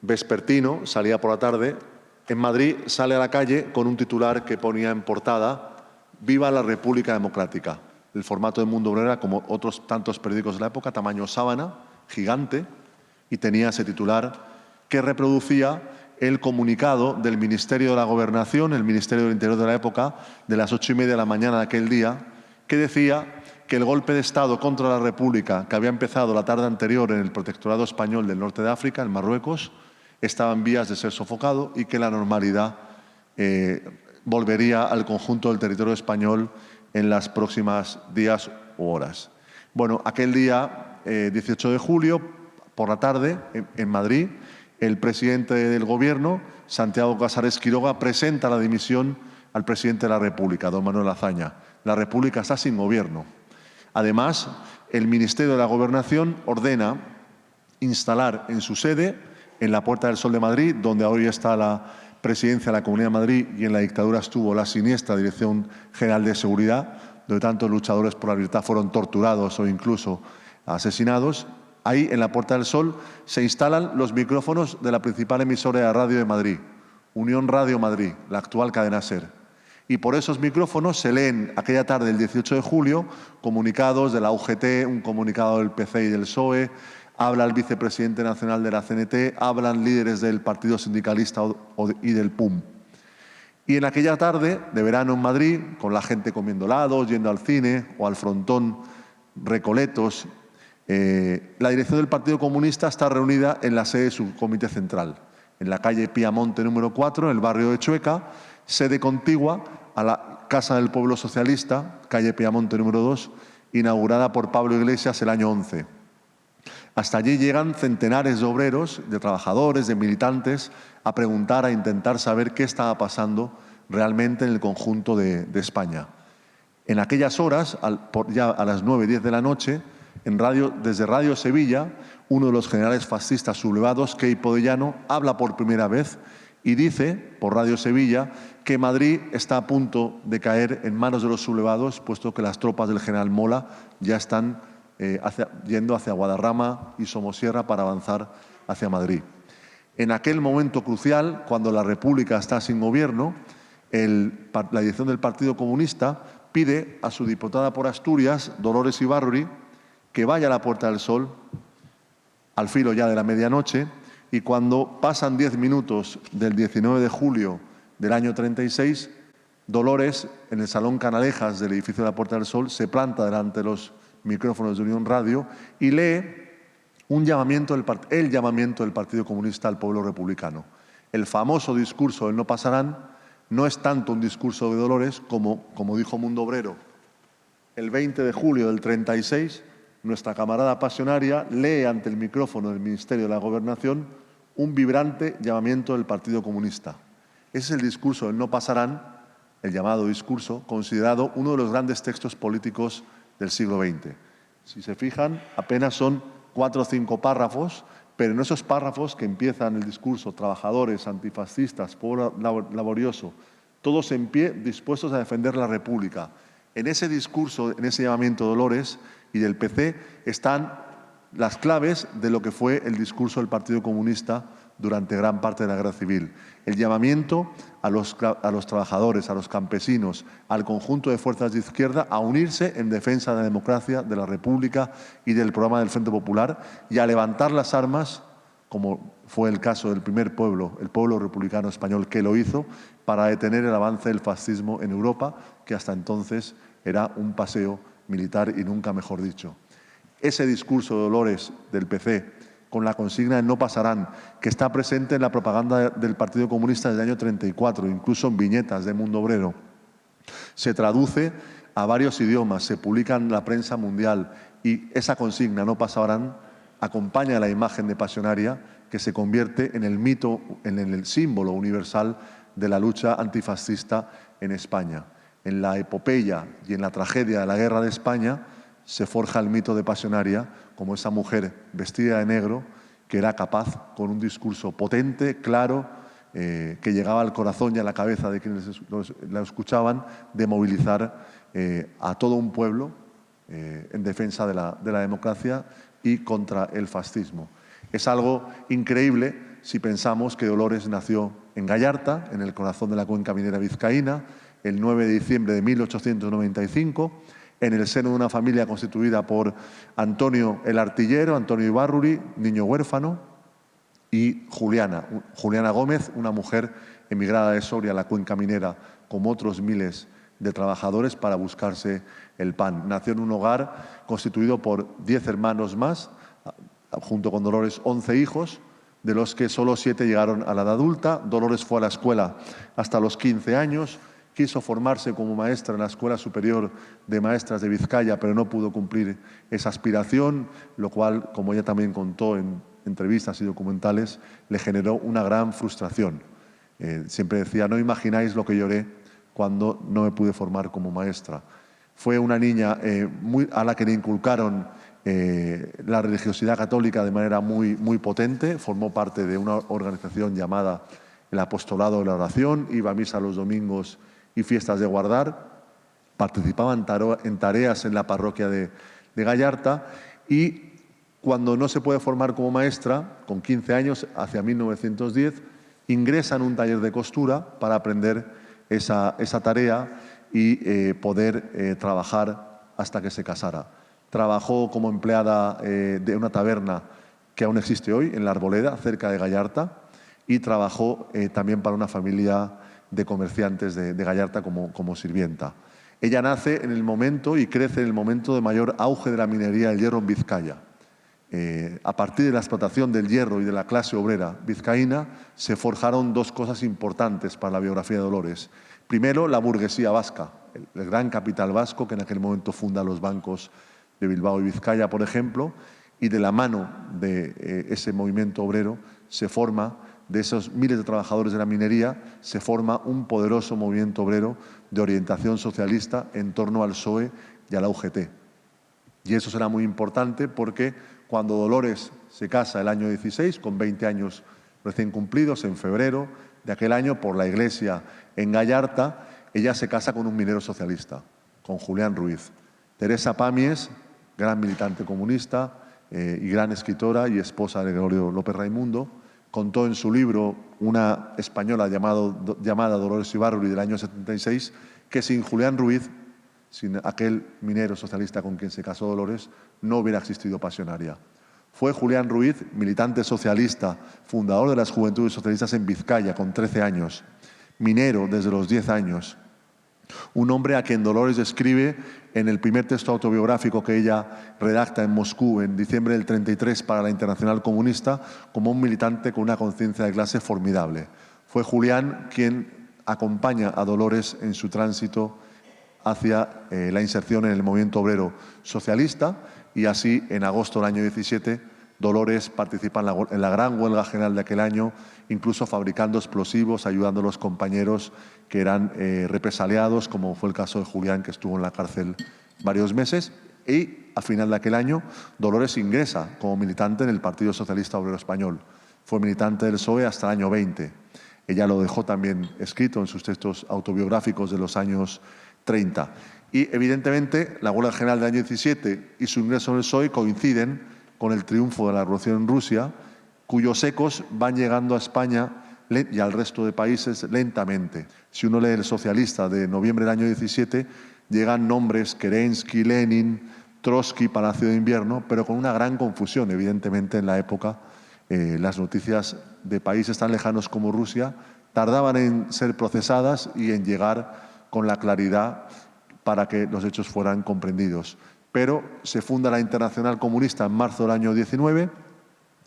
vespertino, salía por la tarde, en Madrid sale a la calle con un titular que ponía en portada «Viva la República Democrática». El formato de Mundo Obrero era como otros tantos periódicos de la época, tamaño sábana, gigante, y tenía ese titular que reproducía el comunicado del Ministerio de la Gobernación, el Ministerio del Interior de la época, de las 8:30 de la mañana de aquel día, que decía que el golpe de Estado contra la República, que había empezado la tarde anterior en el protectorado español del norte de África, en Marruecos, estaba en vías de ser sofocado y que la normalidad volvería al conjunto del territorio español en las próximas días u horas. Bueno, aquel día, 18 de julio, por la tarde, en Madrid, el presidente del Gobierno, Santiago Casares Quiroga, presenta la dimisión al presidente de la República, don Manuel Azaña. La República está sin gobierno. Además, el Ministerio de la Gobernación ordena instalar en su sede, en la Puerta del Sol de Madrid, donde hoy está la presidencia de la Comunidad de Madrid y en la dictadura estuvo la siniestra Dirección General de Seguridad, donde tantos luchadores por la libertad fueron torturados o incluso asesinados. Ahí, en la Puerta del Sol, se instalan los micrófonos de la principal emisora de radio de Madrid, Unión Radio Madrid, la actual cadena SER. Y por esos micrófonos se leen aquella tarde del 18 de julio comunicados de la UGT, un comunicado del PC y del PSOE, habla el vicepresidente nacional de la CNT, hablan líderes del Partido Sindicalista y del PUM. Y en aquella tarde de verano en Madrid, con la gente comiendo helados, yendo al cine o al frontón Recoletos, la dirección del Partido Comunista está reunida en la sede de su comité central, en la calle Piamonte número 4, en el barrio de Chueca, sede contigua a la Casa del Pueblo Socialista, calle Piamonte número 2, inaugurada por Pablo Iglesias el año 11. Hasta allí llegan centenares de obreros, de trabajadores, de militantes, a preguntar, a intentar saber qué estaba pasando realmente en el conjunto de España. En aquellas horas, ya a las 9:10 de la noche, desde Radio Sevilla, uno de los generales fascistas sublevados, Queipo de Llano, habla por primera vez y dice, por Radio Sevilla, que Madrid está a punto de caer en manos de los sublevados, puesto que las tropas del general Mola ya están yendo hacia Guadarrama y Somosierra para avanzar hacia Madrid. En aquel momento crucial, cuando la República está sin gobierno, la dirección del Partido Comunista pide a su diputada por Asturias, Dolores Ibarruri, que vaya a la Puerta del Sol, al filo ya de la medianoche, y cuando pasan 10 minutos del 19 de julio del año 36, Dolores, en el Salón Canalejas del edificio de la Puerta del Sol, se planta delante de los micrófonos de Unión Radio y lee el llamamiento del Partido Comunista al pueblo republicano. El famoso discurso del no pasarán no es tanto un discurso de Dolores como dijo Mundo Obrero. El 20 de julio del 36, nuestra camarada pasionaria lee ante el micrófono del Ministerio de la Gobernación un vibrante llamamiento del Partido Comunista. Ese es el discurso del no pasarán, el llamado discurso, considerado uno de los grandes textos políticos del siglo XX. Si se fijan, apenas son 4 o 5 párrafos, pero en esos párrafos que empiezan el discurso, trabajadores, antifascistas, pueblo laborioso, todos en pie dispuestos a defender la República. En ese discurso, en ese llamamiento de Dolores y del PC, están las claves de lo que fue el discurso del Partido Comunista durante gran parte de la guerra civil. El llamamiento a los trabajadores, a los campesinos, al conjunto de fuerzas de izquierda a unirse en defensa de la democracia, de la República y del programa del Frente Popular y a levantar las armas, como fue el caso del primer pueblo, el pueblo republicano español, que lo hizo para detener el avance del fascismo en Europa, que hasta entonces era un paseo militar y nunca mejor dicho. Ese discurso de Dolores del PC, con la consigna de no pasarán, que está presente en la propaganda del Partido Comunista desde el año 34, incluso en viñetas de Mundo Obrero, se traduce a varios idiomas, se publica en la prensa mundial y esa consigna, no pasarán, acompaña a la imagen de Pasionaria, que se convierte en el mito, en el símbolo universal de la lucha antifascista en España. En la epopeya y en la tragedia de la guerra de España se forja el mito de Pasionaria como esa mujer vestida de negro que era capaz, con un discurso potente, claro, que llegaba al corazón y a la cabeza de quienes la escuchaban, de movilizar a todo un pueblo en defensa de la democracia y contra el fascismo. Es algo increíble si pensamos que Dolores nació en Gallarta, en el corazón de la cuenca minera vizcaína, el 9 de diciembre de 1895, en el seno de una familia constituida por Antonio el Artillero, Antonio Ibarruri, niño huérfano, y Juliana Gómez, una mujer emigrada de Soria a la cuenca minera, como otros miles de trabajadores para buscarse el pan. Nació en un hogar constituido por 10 hermanos más, junto con Dolores 11 hijos, de los que solo 7 llegaron a la edad adulta. Dolores fue a la escuela hasta los 15 años, quiso formarse como maestra en la Escuela Superior de Maestras de Vizcaya, pero no pudo cumplir esa aspiración, lo cual, como ella también contó en entrevistas y documentales, le generó una gran frustración. Siempre decía, no imagináis lo que lloré cuando no me pude formar como maestra. Fue una niña a la que le inculcaron la religiosidad católica de manera muy potente, formó parte de una organización llamada el Apostolado de la Oración, iba a misa los domingos y fiestas de guardar, participaba en tareas en la parroquia de Gallarta y cuando no se puede formar como maestra, con 15 años, hacia 1910, ingresa en un taller de costura para aprender esa tarea y poder trabajar hasta que se casara. Trabajó como empleada de una taberna que aún existe hoy, en La Arboleda, cerca de Gallarta, y trabajó también para una familia de comerciantes de Gallarta como sirvienta. Ella nace en el momento y crece en el momento de mayor auge de la minería del hierro en Vizcaya. A partir de la explotación del hierro y de la clase obrera vizcaína, se forjaron dos cosas importantes para la biografía de Dolores. Primero, la burguesía vasca, el gran capital vasco que en aquel momento funda los bancos de Bilbao y Vizcaya, por ejemplo, y de la mano de ese movimiento obrero se forma, de esos miles de trabajadores de la minería, se forma un poderoso movimiento obrero de orientación socialista en torno al PSOE y a la UGT. Y eso será muy importante porque cuando Dolores se casa el año 16, con 20 años recién cumplidos, en febrero de aquel año, por la iglesia en Gallarta, ella se casa con un minero socialista, con Julián Ruiz. Teresa Pamies, gran militante comunista y gran escritora y esposa de Gregorio López Raimundo, contó en su libro, una española llamada Dolores Ibarruri del año 76, que sin Julián Ruiz, sin aquel minero socialista con quien se casó Dolores, no hubiera existido Pasionaria. Fue Julián Ruiz, militante socialista, fundador de las Juventudes Socialistas en Vizcaya con 13 años, minero desde los 10 años, un hombre a quien Dolores describe en el primer texto autobiográfico que ella redacta en Moscú en diciembre del 33 para la Internacional Comunista como un militante con una conciencia de clase formidable. Fue Julián quien acompaña a Dolores en su tránsito hacia la inserción en el movimiento obrero socialista y así en agosto del año 17 Dolores participa en la gran huelga general de aquel año, incluso fabricando explosivos, ayudando a los compañeros que eran represaliados, como fue el caso de Julián, que estuvo en la cárcel varios meses. Y a final de aquel año, Dolores ingresa como militante en el Partido Socialista Obrero Español. Fue militante del PSOE hasta el año 20. Ella lo dejó también escrito en sus textos autobiográficos de los años 30. Y, evidentemente, la huelga general del año 17 y su ingreso en el PSOE coinciden con el triunfo de la revolución en Rusia, cuyos ecos van llegando a España y al resto de países lentamente. Si uno lee El Socialista de noviembre del año 17, llegan nombres Kerensky, Lenin, Trotsky, Palacio de Invierno, pero con una gran confusión, evidentemente, en la época. Las noticias de países tan lejanos como Rusia tardaban en ser procesadas y en llegar con la claridad para que los hechos fueran comprendidos. Pero se funda la Internacional Comunista en marzo del año 19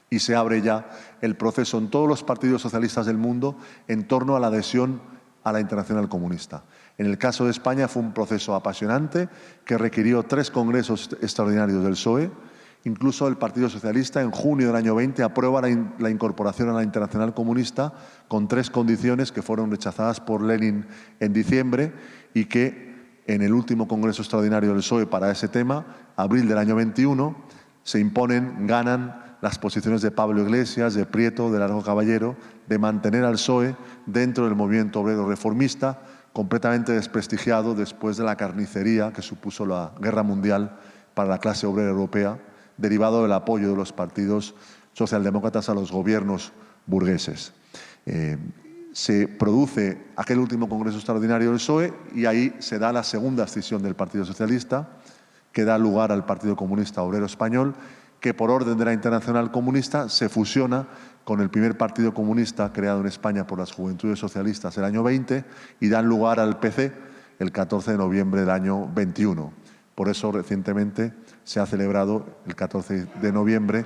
y se abre ya el proceso en todos los partidos socialistas del mundo en torno a la adhesión a la Internacional Comunista. En el caso de España fue un proceso apasionante que requirió 3 congresos extraordinarios del PSOE. Incluso el Partido Socialista en junio del año 20 aprueba la incorporación a la Internacional Comunista con 3 condiciones que fueron rechazadas por Lenin en diciembre y que en el último Congreso Extraordinario del PSOE para ese tema, abril del año 21, se imponen, ganan las posiciones de Pablo Iglesias, de Prieto, de Largo Caballero, de mantener al PSOE dentro del movimiento obrero reformista, completamente desprestigiado después de la carnicería que supuso la Guerra Mundial para la clase obrera europea, derivado del apoyo de los partidos socialdemócratas a los gobiernos burgueses. Se produce aquel último Congreso Extraordinario del PSOE y ahí se da la segunda escisión del Partido Socialista, que da lugar al Partido Comunista Obrero Español, que por orden de la Internacional Comunista se fusiona con el primer partido comunista creado en España por las Juventudes Socialistas el año 20 y dan lugar al PC el 14 de noviembre del año 21. Por eso recientemente se ha celebrado el 14 de noviembre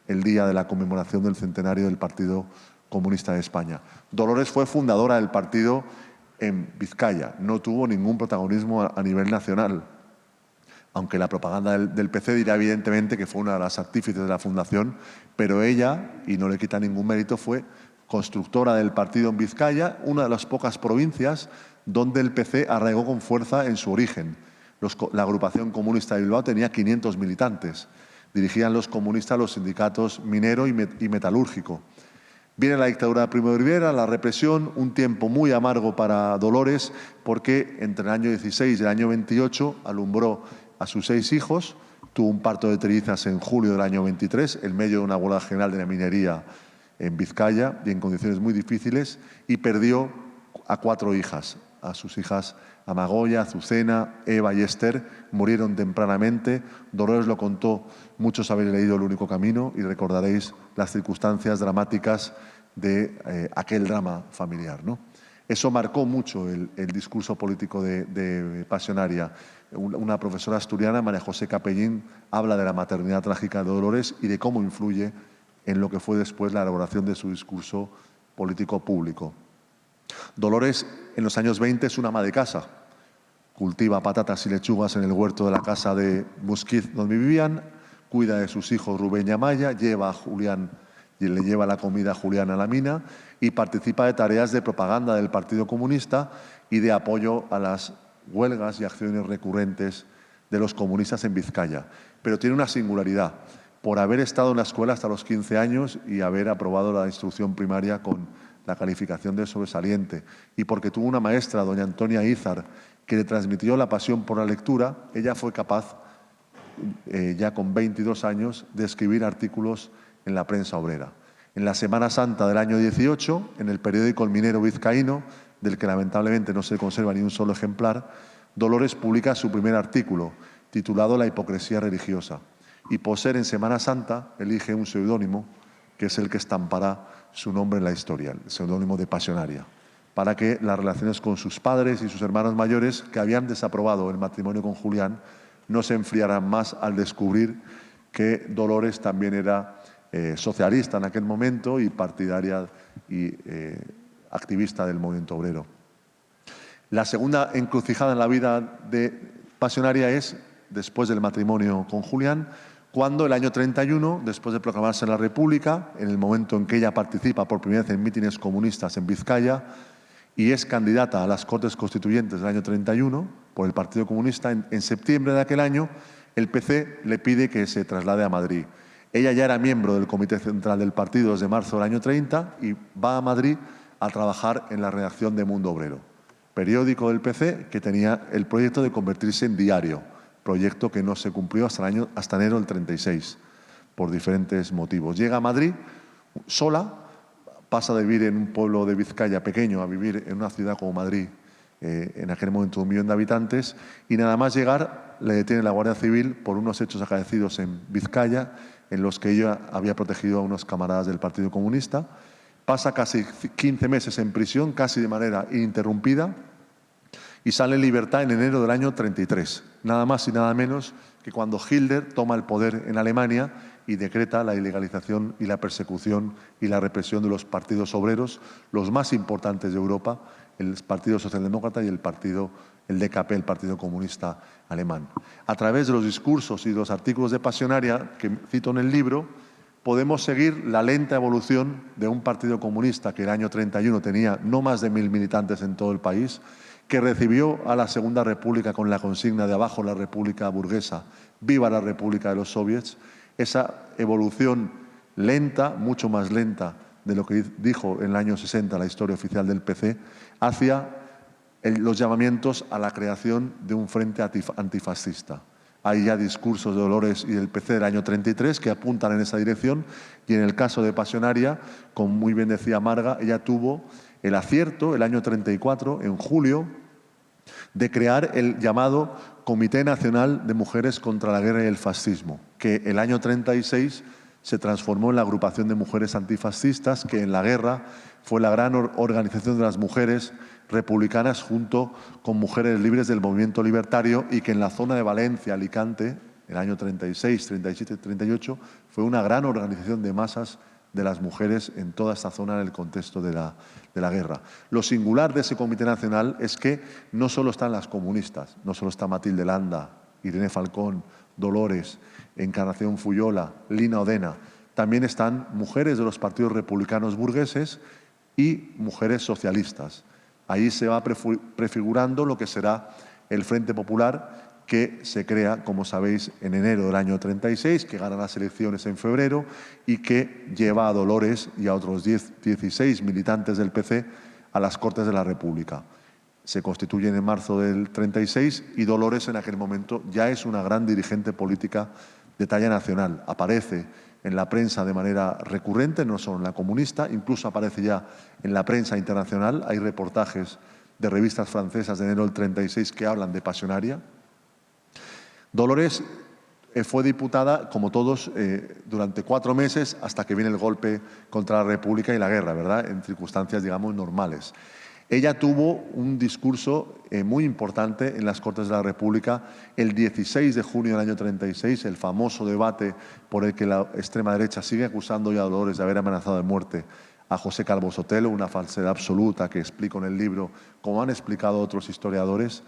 el día de la conmemoración del centenario del Partido Comunista de España. Dolores fue fundadora del partido en Vizcaya, no tuvo ningún protagonismo a nivel nacional, aunque la propaganda del PC dirá evidentemente que fue una de las artífices de la fundación, pero ella, y no le quita ningún mérito, fue constructora del partido en Vizcaya, una de las pocas provincias donde el PC arraigó con fuerza en su origen. La agrupación comunista de Bilbao tenía 500 militantes. Dirigían los comunistas los sindicatos minero y metalúrgico. Viene la dictadura de Primo de Rivera, la represión, un tiempo muy amargo para Dolores, porque entre el año 16 y el año 28 alumbró a sus 6 hijos, tuvo un parto de trillizas en julio del año 23, en medio de una huelga general de la minería en Vizcaya y en condiciones muy difíciles, y perdió a 4 hijas, a sus hijas Amagoya, Azucena, Eva y Esther, murieron tempranamente. Dolores lo contó, muchos habéis leído El único camino y recordaréis las circunstancias dramáticas de aquel drama familiar, ¿no? Eso marcó mucho el discurso político de Pasionaria. Una profesora asturiana, María José Capellín, habla de la maternidad trágica de Dolores y de cómo influye en lo que fue después la elaboración de su discurso político público. Dolores, en los años 20, es una ama de casa. Cultiva patatas y lechugas en el huerto de la casa de Musquiz, donde vivían, cuida de sus hijos Rubén y Amaya, le lleva la comida a Julián a la mina y participa de tareas de propaganda del Partido Comunista y de apoyo a las huelgas y acciones recurrentes de los comunistas en Vizcaya. Pero tiene una singularidad, por haber estado en la escuela hasta los 15 años y haber aprobado la instrucción primaria con la calificación de sobresaliente, y porque tuvo una maestra, doña Antonia Izar, que le transmitió la pasión por la lectura, ella fue capaz, ya con 22 años, de escribir artículos en la prensa obrera. En la Semana Santa del año 18, en el periódico El Minero Vizcaíno, del que lamentablemente no se conserva ni un solo ejemplar, Dolores publica su primer artículo, titulado La hipocresía religiosa. Y por ser en Semana Santa, elige un seudónimo, que es el que estampará su nombre en la historia, el seudónimo de Pasionaria, para que las relaciones con sus padres y sus hermanos mayores, que habían desaprobado el matrimonio con Julián, no se enfriaran más al descubrir que Dolores también era socialista en aquel momento y partidaria y activista del movimiento obrero. La segunda encrucijada en la vida de Pasionaria es, después del matrimonio con Julián, cuando el año 31, después de proclamarse la República, en el momento en que ella participa por primera vez en mítines comunistas en Vizcaya y es candidata a las Cortes Constituyentes del año 31 por el Partido Comunista, en septiembre de aquel año el PC le pide que se traslade a Madrid. Ella ya era miembro del Comité Central del Partido desde marzo del año 30 y va a Madrid a trabajar en la redacción de Mundo Obrero, periódico del PC que tenía el proyecto de convertirse en diario, proyecto que no se cumplió hasta enero del 36, por diferentes motivos. Llega a Madrid sola, pasa de vivir en un pueblo de Vizcaya pequeño a vivir en una ciudad como Madrid, en aquel momento 1 millón de habitantes, y nada más llegar le detiene la Guardia Civil por unos hechos acaecidos en Vizcaya, en los que ella había protegido a unos camaradas del Partido Comunista. Pasa casi 15 meses en prisión, casi de manera ininterrumpida, y sale en libertad en enero del año 33, nada más y nada menos que cuando Hitler toma el poder en Alemania y decreta la ilegalización y la persecución y la represión de los partidos obreros, los más importantes de Europa, el Partido Socialdemócrata y el DKP, el Partido Comunista Alemán. A través de los discursos y los artículos de Pasionaria que cito en el libro, podemos seguir la lenta evolución de un partido comunista que en el año 31 tenía no más de 1000 militantes en todo el país, que recibió a la Segunda República con la consigna de abajo la República burguesa, viva la República de los Soviets, esa evolución lenta, mucho más lenta de lo que dijo en el año 60 la historia oficial del PC, hacia los llamamientos a la creación de un frente antifascista. Hay ya discursos de Dolores y del PC del año 33 que apuntan en esa dirección, y en el caso de Pasionaria, como muy bien decía Marga, ella tuvo el acierto, el año 34, en julio, de crear el llamado Comité Nacional de Mujeres contra la Guerra y el Fascismo, que el año 36 se transformó en la agrupación de mujeres antifascistas, que en la guerra fue la gran organización de las mujeres republicanas junto con mujeres libres del movimiento libertario, y que en la zona de Valencia, Alicante, el año 36, 37, 38, fue una gran organización de masas de las mujeres en toda esta zona en el contexto de la guerra. Lo singular de ese Comité Nacional es que no solo están las comunistas, no solo está Matilde Landa, Irene Falcón, Dolores, Encarnación Fuyola, Lina Odena, también están mujeres de los partidos republicanos burgueses y mujeres socialistas. Ahí se va prefigurando lo que será el Frente Popular, que se crea, como sabéis, en enero del año 36, que gana las elecciones en febrero y que lleva a Dolores y a otros 16 militantes del PC a las Cortes de la República. Se constituyen en marzo del 36 y Dolores en aquel momento ya es una gran dirigente política de talla nacional. Aparece en la prensa de manera recurrente, no solo en la comunista, incluso aparece ya en la prensa internacional. Hay reportajes de revistas francesas de enero del 36 que hablan de Pasionaria. Dolores fue diputada, como todos, durante 4 meses hasta que viene el golpe contra la República y la guerra, ¿verdad?, en circunstancias, digamos, normales. Ella tuvo un discurso muy importante en las Cortes de la República el 16 de junio del año 36, el famoso debate por el que la extrema derecha sigue acusando ya a Dolores de haber amenazado de muerte a José Calvo Sotelo, una falsedad absoluta que explico en el libro, como han explicado otros historiadores.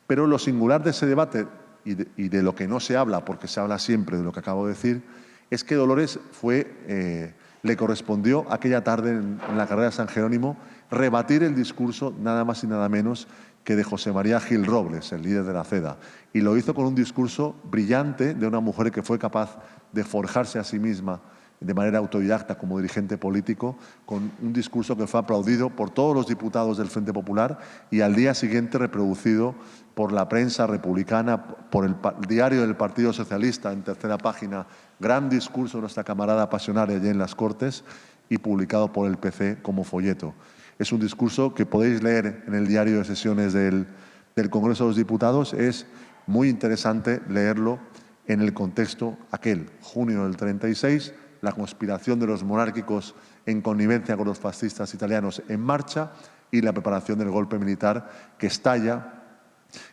Pero lo singular de ese debate, y de lo que no se habla, porque se habla siempre de lo que acabo de decir, es que Dolores le correspondió aquella tarde en la carrera de San Jerónimo rebatir el discurso nada más y nada menos que de José María Gil Robles, el líder de la CEDA. Y lo hizo con un discurso brillante de una mujer que fue capaz de forjarse a sí misma de manera autodidacta como dirigente político, con un discurso que fue aplaudido por todos los diputados del Frente Popular y al día siguiente reproducido por la prensa republicana, por el diario del Partido Socialista en tercera página, gran discurso de nuestra camarada Pasionaria allí en las Cortes, y publicado por el PC como folleto. Es un discurso que podéis leer en el diario de sesiones del Congreso de los Diputados. Es muy interesante leerlo en el contexto aquel, junio del 36, la conspiración de los monárquicos en connivencia con los fascistas italianos en marcha y la preparación del golpe militar que estalla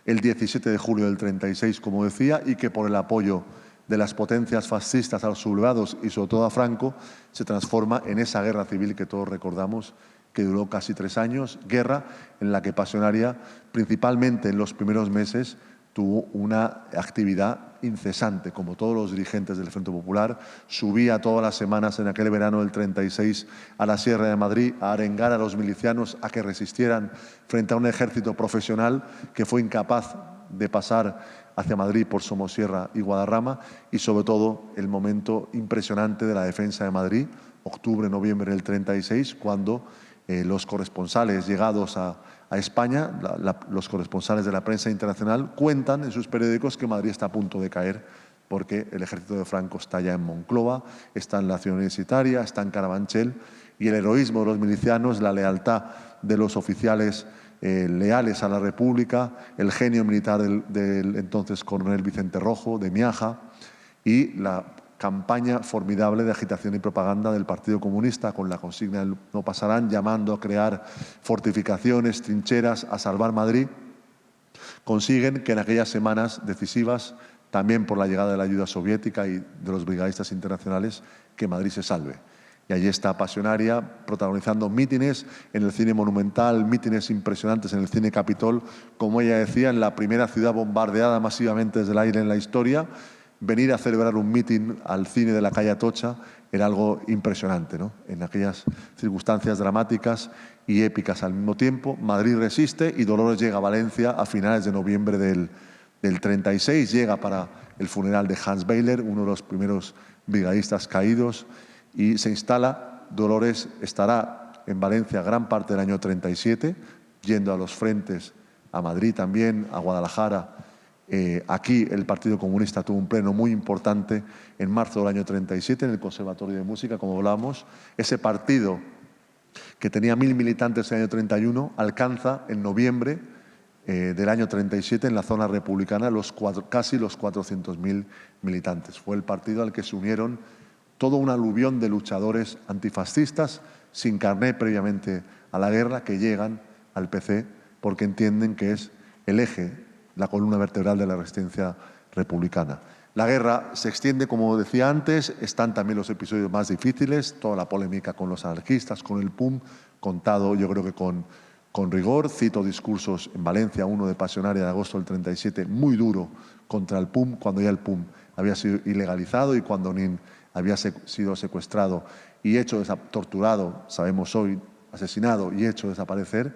el 17 de julio del 36, como decía, y que por el apoyo de las potencias fascistas a los sublevados y sobre todo a Franco se transforma en esa guerra civil que todos recordamos, que duró casi 3 años, guerra en la que Pasionaria, principalmente en los primeros meses, tuvo una actividad incesante, como todos los dirigentes del Frente Popular. Subía todas las semanas en aquel verano del 36 a la Sierra de Madrid a arengar a los milicianos a que resistieran frente a un ejército profesional que fue incapaz de pasar hacia Madrid por Somosierra y Guadarrama, y sobre todo el momento impresionante de la defensa de Madrid, octubre-noviembre del 36, cuando los corresponsales llegados a España, los corresponsales de la prensa internacional, cuentan en sus periódicos que Madrid está a punto de caer porque el ejército de Franco está ya en Moncloa, está en la Ciudad Universitaria, está en Carabanchel, y el heroísmo de los milicianos, la lealtad de los oficiales leales a la República, el genio militar del entonces coronel Vicente Rojo, de Miaja, y la campaña formidable de agitación y propaganda del Partido Comunista con la consigna del no pasarán, llamando a crear fortificaciones, trincheras, a salvar Madrid, consiguen que en aquellas semanas decisivas, también por la llegada de la ayuda soviética y de los brigadistas internacionales, que Madrid se salve. Y allí está Pasionaria protagonizando mítines en el cine Monumental, mítines impresionantes en el cine Capitol, como ella decía, en la primera ciudad bombardeada masivamente desde el aire en la historia. Venir a celebrar un mítin al cine de la calle Atocha era algo impresionante, ¿no? En aquellas circunstancias dramáticas y épicas al mismo tiempo. Madrid resiste y Dolores llega a Valencia a finales de noviembre del 36, llega para el funeral de Hans Beiler, uno de los primeros brigadistas caídos, y se instala. Dolores estará en Valencia gran parte del año 37, yendo a los frentes, a Madrid también, a Guadalajara. Aquí el Partido Comunista tuvo un pleno muy importante en marzo del año 37 en el Conservatorio de Música, como hablamos. Ese partido, que tenía 1000 militantes en el año 31, alcanza en noviembre del año 37 en la zona republicana casi los 400.000 militantes. Fue el partido al que se unieron todo un aluvión de luchadores antifascistas sin carné previamente a la guerra, que llegan al PC porque entienden que es el eje, la columna vertebral de la resistencia republicana. La guerra se extiende, como decía antes, están también los episodios más difíciles, toda la polémica con los anarquistas, con el PUM, contado yo creo que con rigor. Cito discursos en Valencia, uno de Pasionaria de agosto del 37, muy duro contra el PUM, cuando ya el PUM había sido ilegalizado y cuando Nin había sido secuestrado y torturado, sabemos hoy, asesinado y hecho desaparecer.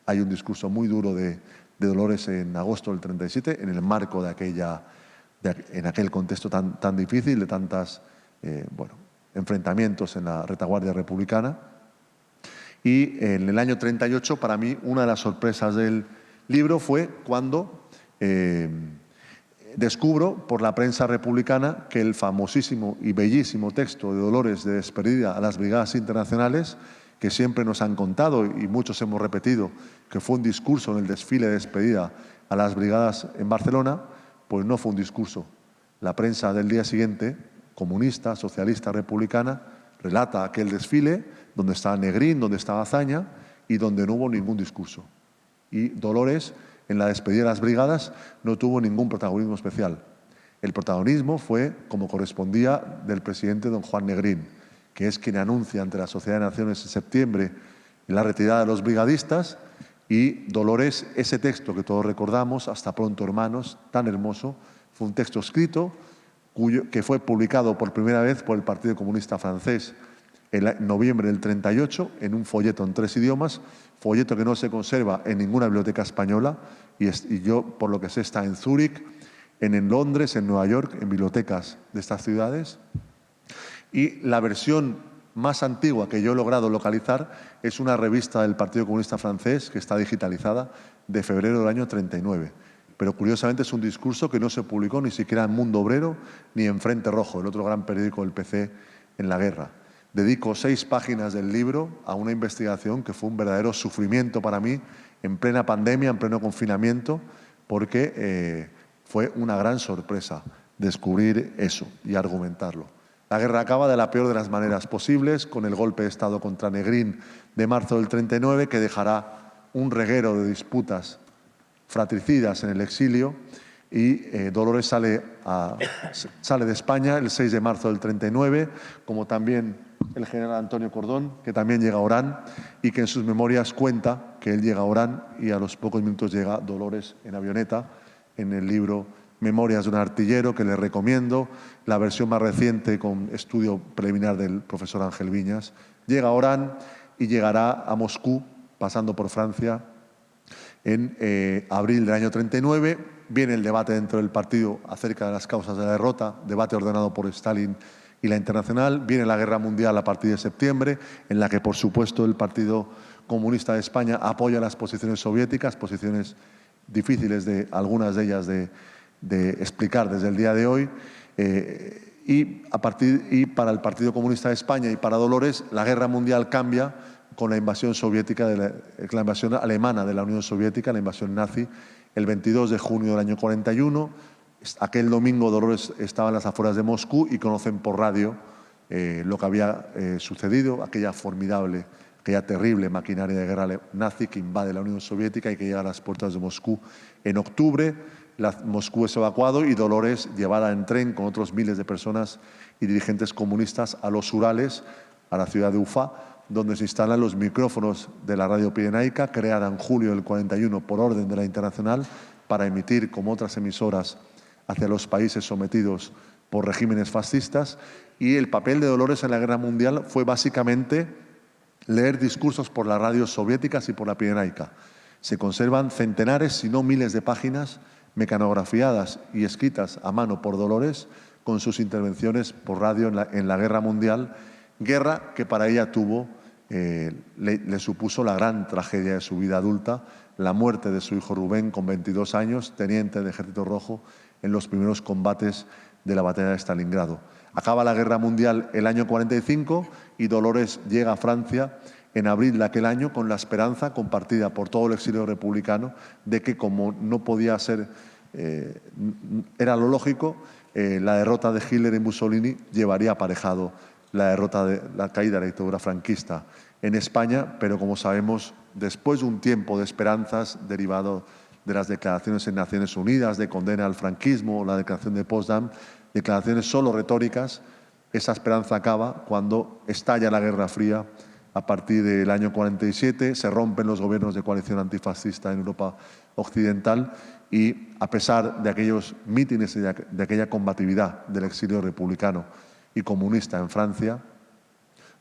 Hay un discurso muy duro de Dolores en agosto del 37, en el marco en aquel contexto tan difícil, de tantos enfrentamientos en la retaguardia republicana. Y en el año 38, para mí, una de las sorpresas del libro fue cuando descubro por la prensa republicana que el famosísimo y bellísimo texto de Dolores de despedida a las brigadas internacionales, que siempre nos han contado y muchos hemos repetido que fue un discurso en el desfile de despedida a las brigadas en Barcelona, pues no fue un discurso. La prensa del día siguiente, comunista, socialista, republicana, relata aquel desfile donde estaba Negrín, donde estaba Azaña y donde no hubo ningún discurso. Y Dolores, en la despedida de las brigadas, no tuvo ningún protagonismo especial. El protagonismo fue, como correspondía, del presidente don Juan Negrín, que es quien anuncia ante la Sociedad de Naciones en septiembre la retirada de los brigadistas, y Dolores, ese texto que todos recordamos, Hasta pronto hermanos, tan hermoso, fue un texto escrito que fue publicado por primera vez por el Partido Comunista francés en noviembre del 38 en un folleto en 3 idiomas, folleto que no se conserva en ninguna biblioteca española y yo, por lo que sé, está en Zúrich, en Londres, en Nueva York, en bibliotecas de estas ciudades. Y la versión más antigua que yo he logrado localizar es una revista del Partido Comunista francés que está digitalizada de febrero del año 39. Pero curiosamente es un discurso que no se publicó ni siquiera en Mundo Obrero ni en Frente Rojo, el otro gran periódico del PC en la guerra. Dedico 6 páginas del libro a una investigación que fue un verdadero sufrimiento para mí en plena pandemia, en pleno confinamiento, porque fue una gran sorpresa descubrir eso y argumentarlo. La guerra acaba de la peor de las maneras posibles, con el golpe de Estado contra Negrín de marzo del 39, que dejará un reguero de disputas fratricidas en el exilio, y Dolores sale de España el 6 de marzo del 39, como también el general Antonio Cordón, que también llega a Orán y que en sus memorias cuenta que él llega a Orán y a los pocos minutos llega Dolores en avioneta, en el libro Memorias de un artillero, que les recomiendo, la versión más reciente con estudio preliminar del profesor Ángel Viñas. Llega a Orán y llegará a Moscú, pasando por Francia, en abril del año 39. Viene el debate dentro del partido acerca de las causas de la derrota, debate ordenado por Stalin y la Internacional. Viene la Guerra Mundial a partir de septiembre, en la que, por supuesto, el Partido Comunista de España apoya las posiciones soviéticas, posiciones difíciles, algunas de ellas de explicar desde el día de hoy. Y para el Partido Comunista de España y para Dolores, la guerra mundial cambia con la invasión soviética, la invasión alemana de la Unión Soviética, la invasión nazi, el 22 de junio del año 41. Aquel domingo Dolores estaba en las afueras de Moscú y conocen por radio lo que había sucedido, aquella formidable, aquella terrible maquinaria de guerra nazi que invade la Unión Soviética y que llega a las puertas de Moscú en octubre. Moscú es evacuado y Dolores, llevada en tren con otros miles de personas y dirigentes comunistas a los Urales, a la ciudad de Ufa, donde se instalan los micrófonos de la radio pirenaica, creada en julio del 41 por orden de la Internacional, para emitir, como otras emisoras, hacia los países sometidos por regímenes fascistas. Y el papel de Dolores en la Guerra Mundial fue básicamente leer discursos por las radios soviéticas y por la pirenaica. Se conservan centenares, si no miles de páginas mecanografiadas y escritas a mano por Dolores con sus intervenciones por radio en la Guerra Mundial, guerra que para ella le supuso la gran tragedia de su vida adulta, la muerte de su hijo Rubén con 22 años, teniente del Ejército Rojo en los primeros combates de la batalla de Stalingrado. Acaba la Guerra Mundial el año 45 y Dolores llega a Francia en abril de aquel año con la esperanza compartida por todo el exilio republicano de que, como no podía ser, era lo lógico, la derrota de Hitler y Mussolini llevaría aparejado la caída de la dictadura franquista en España, pero como sabemos, después de un tiempo de esperanzas derivado de las declaraciones en Naciones Unidas de condena al franquismo, la declaración de Potsdam, declaraciones solo retóricas, esa esperanza acaba cuando estalla la Guerra Fría. A partir del año 47 se rompen los gobiernos de coalición antifascista en Europa Occidental y, a pesar de aquellos mítines y de aquella combatividad del exilio republicano y comunista en Francia,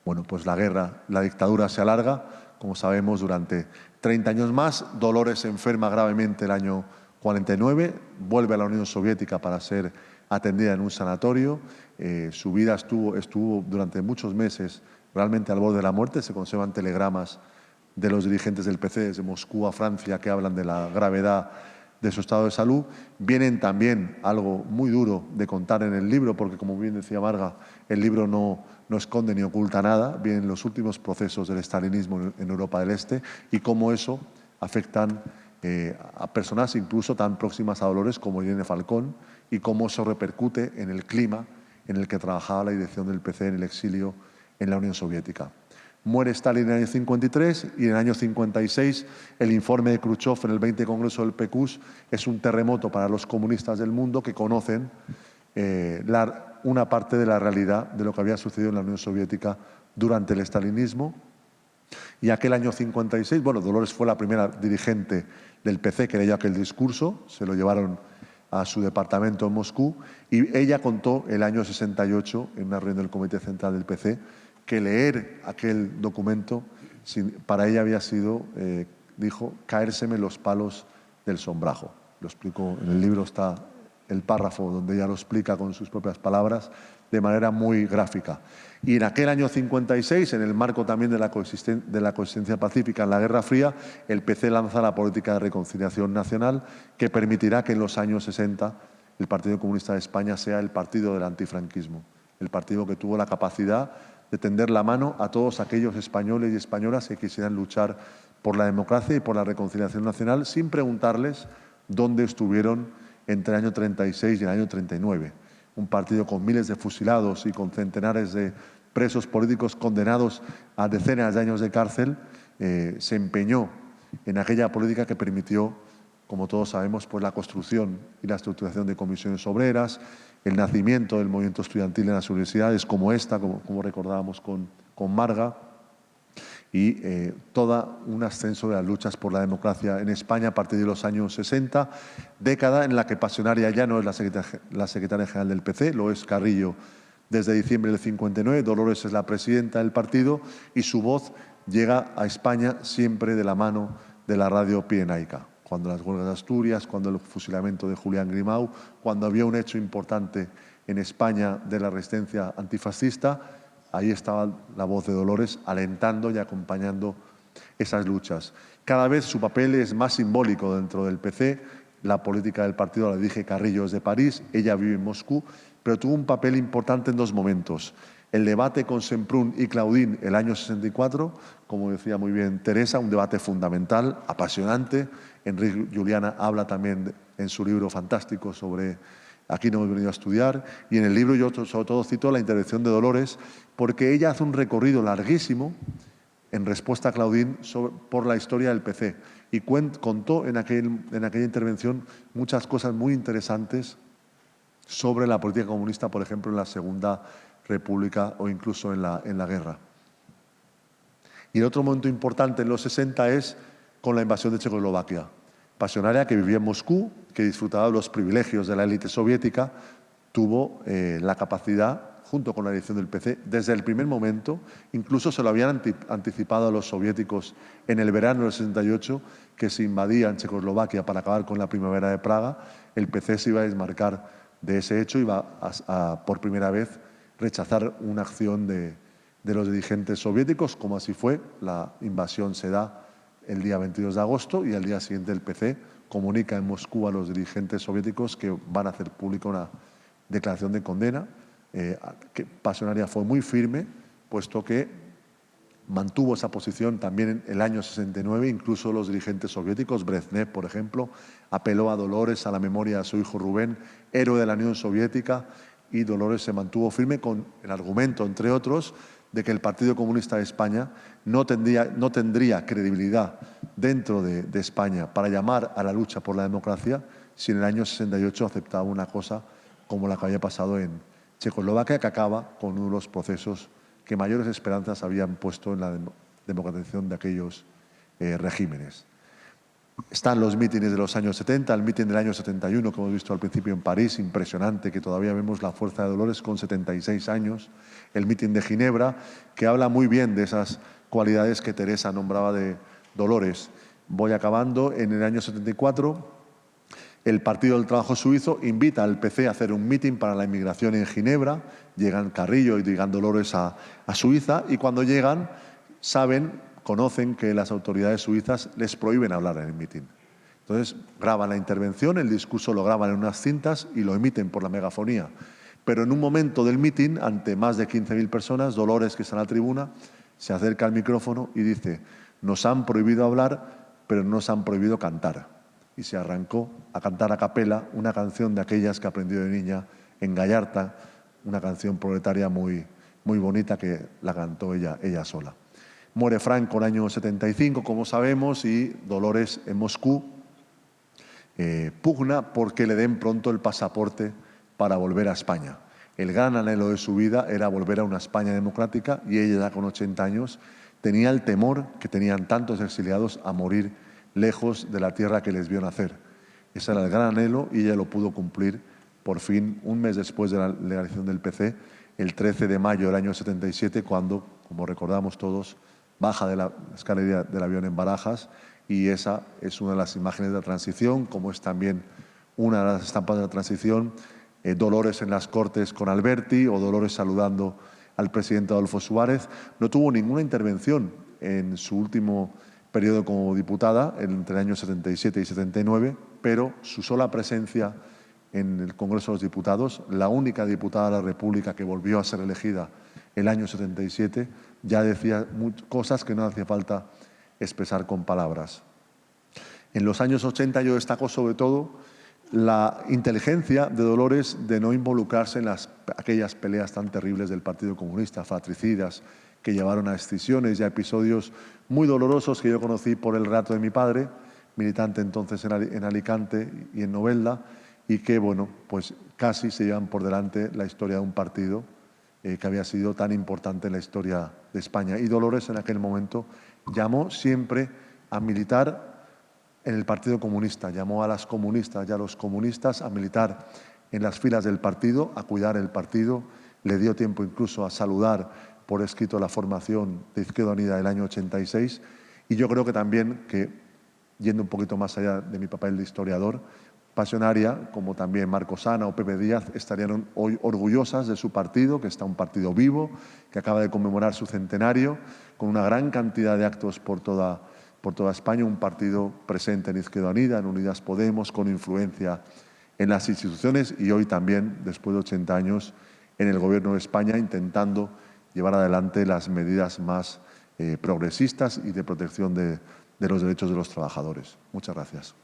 bueno, pues la dictadura se alarga, como sabemos, durante 30 años más. Dolores se enferma gravemente el año 49, vuelve a la Unión Soviética para ser atendida en un sanatorio. Su vida estuvo durante muchos meses realmente al borde de la muerte. Se conservan telegramas de los dirigentes del PC desde Moscú a Francia que hablan de la gravedad de su estado de salud. Vienen también, algo muy duro de contar en el libro, porque como bien decía Marga, el libro no esconde ni oculta nada, vienen los últimos procesos del estalinismo en Europa del Este y cómo eso afectan a personas incluso tan próximas a Dolores como Irene Falcón y cómo eso repercute en el clima en el que trabajaba la dirección del PC en el exilio en la Unión Soviética. Muere Stalin en el año 53 y en el año 56 el informe de Khrushchev en el 20 Congreso del PQS es un terremoto para los comunistas del mundo que conocen una parte de la realidad de lo que había sucedido en la Unión Soviética durante el estalinismo. Y aquel año 56, bueno, Dolores fue la primera dirigente del PC que leyó aquel discurso, se lo llevaron a su departamento en Moscú y ella contó el año 68 en una reunión del Comité Central del PC que leer aquel documento para ella había sido, dijo, caérseme los palos del sombrajo. Lo explico, en el libro está el párrafo donde ella lo explica con sus propias palabras de manera muy gráfica. Y en aquel año 56, en el marco también de la coexistencia pacífica en la Guerra Fría, el PC lanza la política de reconciliación nacional que permitirá que en los años 60 el Partido Comunista de España sea el partido del antifranquismo, el partido que tuvo la capacidad de tender la mano a todos aquellos españoles y españolas que quisieran luchar por la democracia y por la reconciliación nacional sin preguntarles dónde estuvieron entre el año 36 y el año 39. Un partido con miles de fusilados y con centenares de presos políticos condenados a decenas de años de cárcel, se empeñó en aquella política que permitió, como todos sabemos, pues la construcción y la estructuración de comisiones obreras, el nacimiento del movimiento estudiantil en las universidades como esta, como recordábamos con Marga, y todo un ascenso de las luchas por la democracia en España a partir de los años 60, década en la que Pasionaria ya no es la secretaria general del PC, lo es Carrillo desde diciembre del 59, Dolores es la presidenta del partido y su voz llega a España siempre de la mano de la radio pirenaica. Cuando las huelgas de Asturias, cuando el fusilamiento de Julián Grimau, cuando había un hecho importante en España de la resistencia antifascista, ahí estaba la voz de Dolores alentando y acompañando esas luchas. Cada vez su papel es más simbólico dentro del PC, la política del partido la dirige Carrillo desde París, ella vive en Moscú, pero tuvo un papel importante en dos momentos. El debate con Semprún y Claudine el año 64, como decía muy bien Teresa, un debate fundamental, apasionante. Enrique Juliana habla también en su libro fantástico sobre Aquí no hemos venido a estudiar, y en el libro yo sobre todo cito la intervención de Dolores, porque ella hace un recorrido larguísimo en respuesta a Claudine por la historia del PC y contó en aquella intervención muchas cosas muy interesantes sobre la política comunista, por ejemplo, en la Segunda República o incluso en la guerra. Y el otro momento importante en los 60 es con la invasión de Checoslovaquia. Pasionaria, que vivía en Moscú, que disfrutaba de los privilegios de la élite soviética, tuvo la capacidad, junto con la dirección del PC, desde el primer momento, incluso se lo habían anticipado a los soviéticos en el verano del 68, que se invadían Checoslovaquia para acabar con la primavera de Praga, el PC se iba a desmarcar de ese hecho, iba a por primera vez rechazar una acción de los dirigentes soviéticos, como así fue. La invasión se da el día 22 de agosto y al día siguiente el PC comunica en Moscú a los dirigentes soviéticos que van a hacer pública una declaración de condena. Que Pasionaria fue muy firme, puesto que mantuvo esa posición también en el año 69, incluso los dirigentes soviéticos, Brezhnev, por ejemplo, apeló a Dolores, a la memoria de su hijo Rubén, héroe de la Unión Soviética, y Dolores se mantuvo firme con el argumento, entre otros, de que el Partido Comunista de España no tendría credibilidad dentro de España para llamar a la lucha por la democracia si en el año 68 aceptaba una cosa como la que había pasado en Checoslovaquia, que acaba con uno de los procesos que mayores esperanzas habían puesto en la democratización de aquellos regímenes. Están los mítines de los años 70, el mítin del año 71 que hemos visto al principio en París, impresionante, que todavía vemos la fuerza de Dolores con 76 años, el mítin de Ginebra, que habla muy bien de esas cualidades que Teresa nombraba de Dolores. Voy acabando. En el año 74, el Partido del Trabajo Suizo invita al PC a hacer un mítin para la inmigración en Ginebra. Llegan Carrillo y llegan Dolores a Suiza, y cuando llegan conocen que las autoridades suizas les prohíben hablar en el mitin. Entonces graban la intervención, el discurso lo graban en unas cintas y lo emiten por la megafonía. Pero en un momento del mitin, ante más de 15.000 personas, Dolores, que está en la tribuna, se acerca al micrófono y dice: nos han prohibido hablar, pero no nos han prohibido cantar. Y se arrancó a cantar a capela una canción de aquellas que aprendió de niña en Gallarta, una canción proletaria muy, muy bonita que la cantó ella sola. Muere Franco en el año 75, como sabemos, y Dolores en Moscú pugna porque le den pronto el pasaporte para volver a España. El gran anhelo de su vida era volver a una España democrática, y ella, ya con 80 años, tenía el temor que tenían tantos exiliados a morir lejos de la tierra que les vio nacer. Ese era el gran anhelo, y ella lo pudo cumplir por fin un mes después de la legalización del PC, el 13 de mayo del año 77, cuando, como recordamos todos, baja de la escalera del avión en Barajas, y esa es una de las imágenes de la transición, como es también una de las estampas de la transición, Dolores en las Cortes con Alberti, o Dolores saludando al presidente Adolfo Suárez. No tuvo ninguna intervención en su último periodo como diputada, entre el año 77 y 79, pero su sola presencia en el Congreso de los Diputados, la única diputada de la República que volvió a ser elegida el año 77, ya decía cosas que no hacía falta expresar con palabras. En los años 80 yo destaco sobre todo la inteligencia de Dolores de no involucrarse en aquellas peleas tan terribles del Partido Comunista, fratricidas, que llevaron a escisiones y a episodios muy dolorosos que yo conocí por el relato de mi padre, militante entonces en Alicante y en Novelda, y que, bueno, pues casi se llevan por delante la historia de un partido que había sido tan importante en la historia de España. Y Dolores en aquel momento llamó siempre a militar en el Partido Comunista, llamó a las comunistas y a los comunistas a militar en las filas del partido, a cuidar el partido, le dio tiempo incluso a saludar por escrito la formación de Izquierda Unida del año 86, y yo creo que también, que yendo un poquito más allá de mi papel de historiador, Pasionaria, como también Marcos Ana o Pepe Díaz, estarían hoy orgullosas de su partido, que está un partido vivo, que acaba de conmemorar su centenario, con una gran cantidad de actos por toda por toda España, un partido presente en Izquierda Unida, en Unidas Podemos, con influencia en las instituciones y hoy también, después de 80 años, en el Gobierno de España, intentando llevar adelante las medidas más progresistas y de protección de los derechos de los trabajadores. Muchas gracias.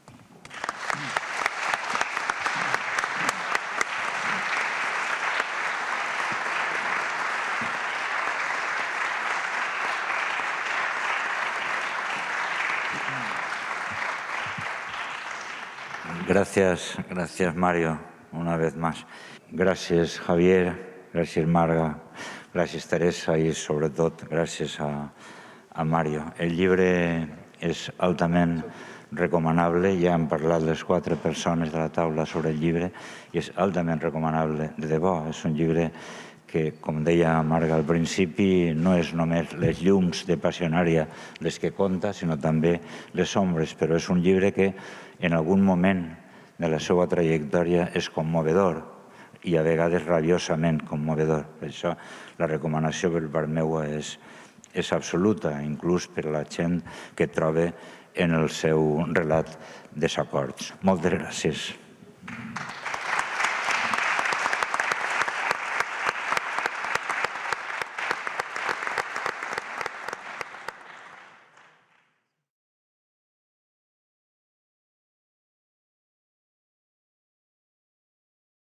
Gracias Mario, una vez más. Gracias Javier, gracias Marga, gràcies Teresa i sobretot gràcies a Mario. El llibre és altament recomanable, ja hem parlat les 4 persones de la taula sobre el llibre i és altament recomanable, de debò. És un llibre que, com deia Marga al principi, no és només les llums de Passionària les que compta, sinó també les ombres, però és un llibre que en algun moment de la seva trajectòria és commovedor i a vegades rabiosament commovedor. Per això la recomanació per part meua és absoluta, inclús per a la gent que troba en el seu relat desacords. Moltes gràcies.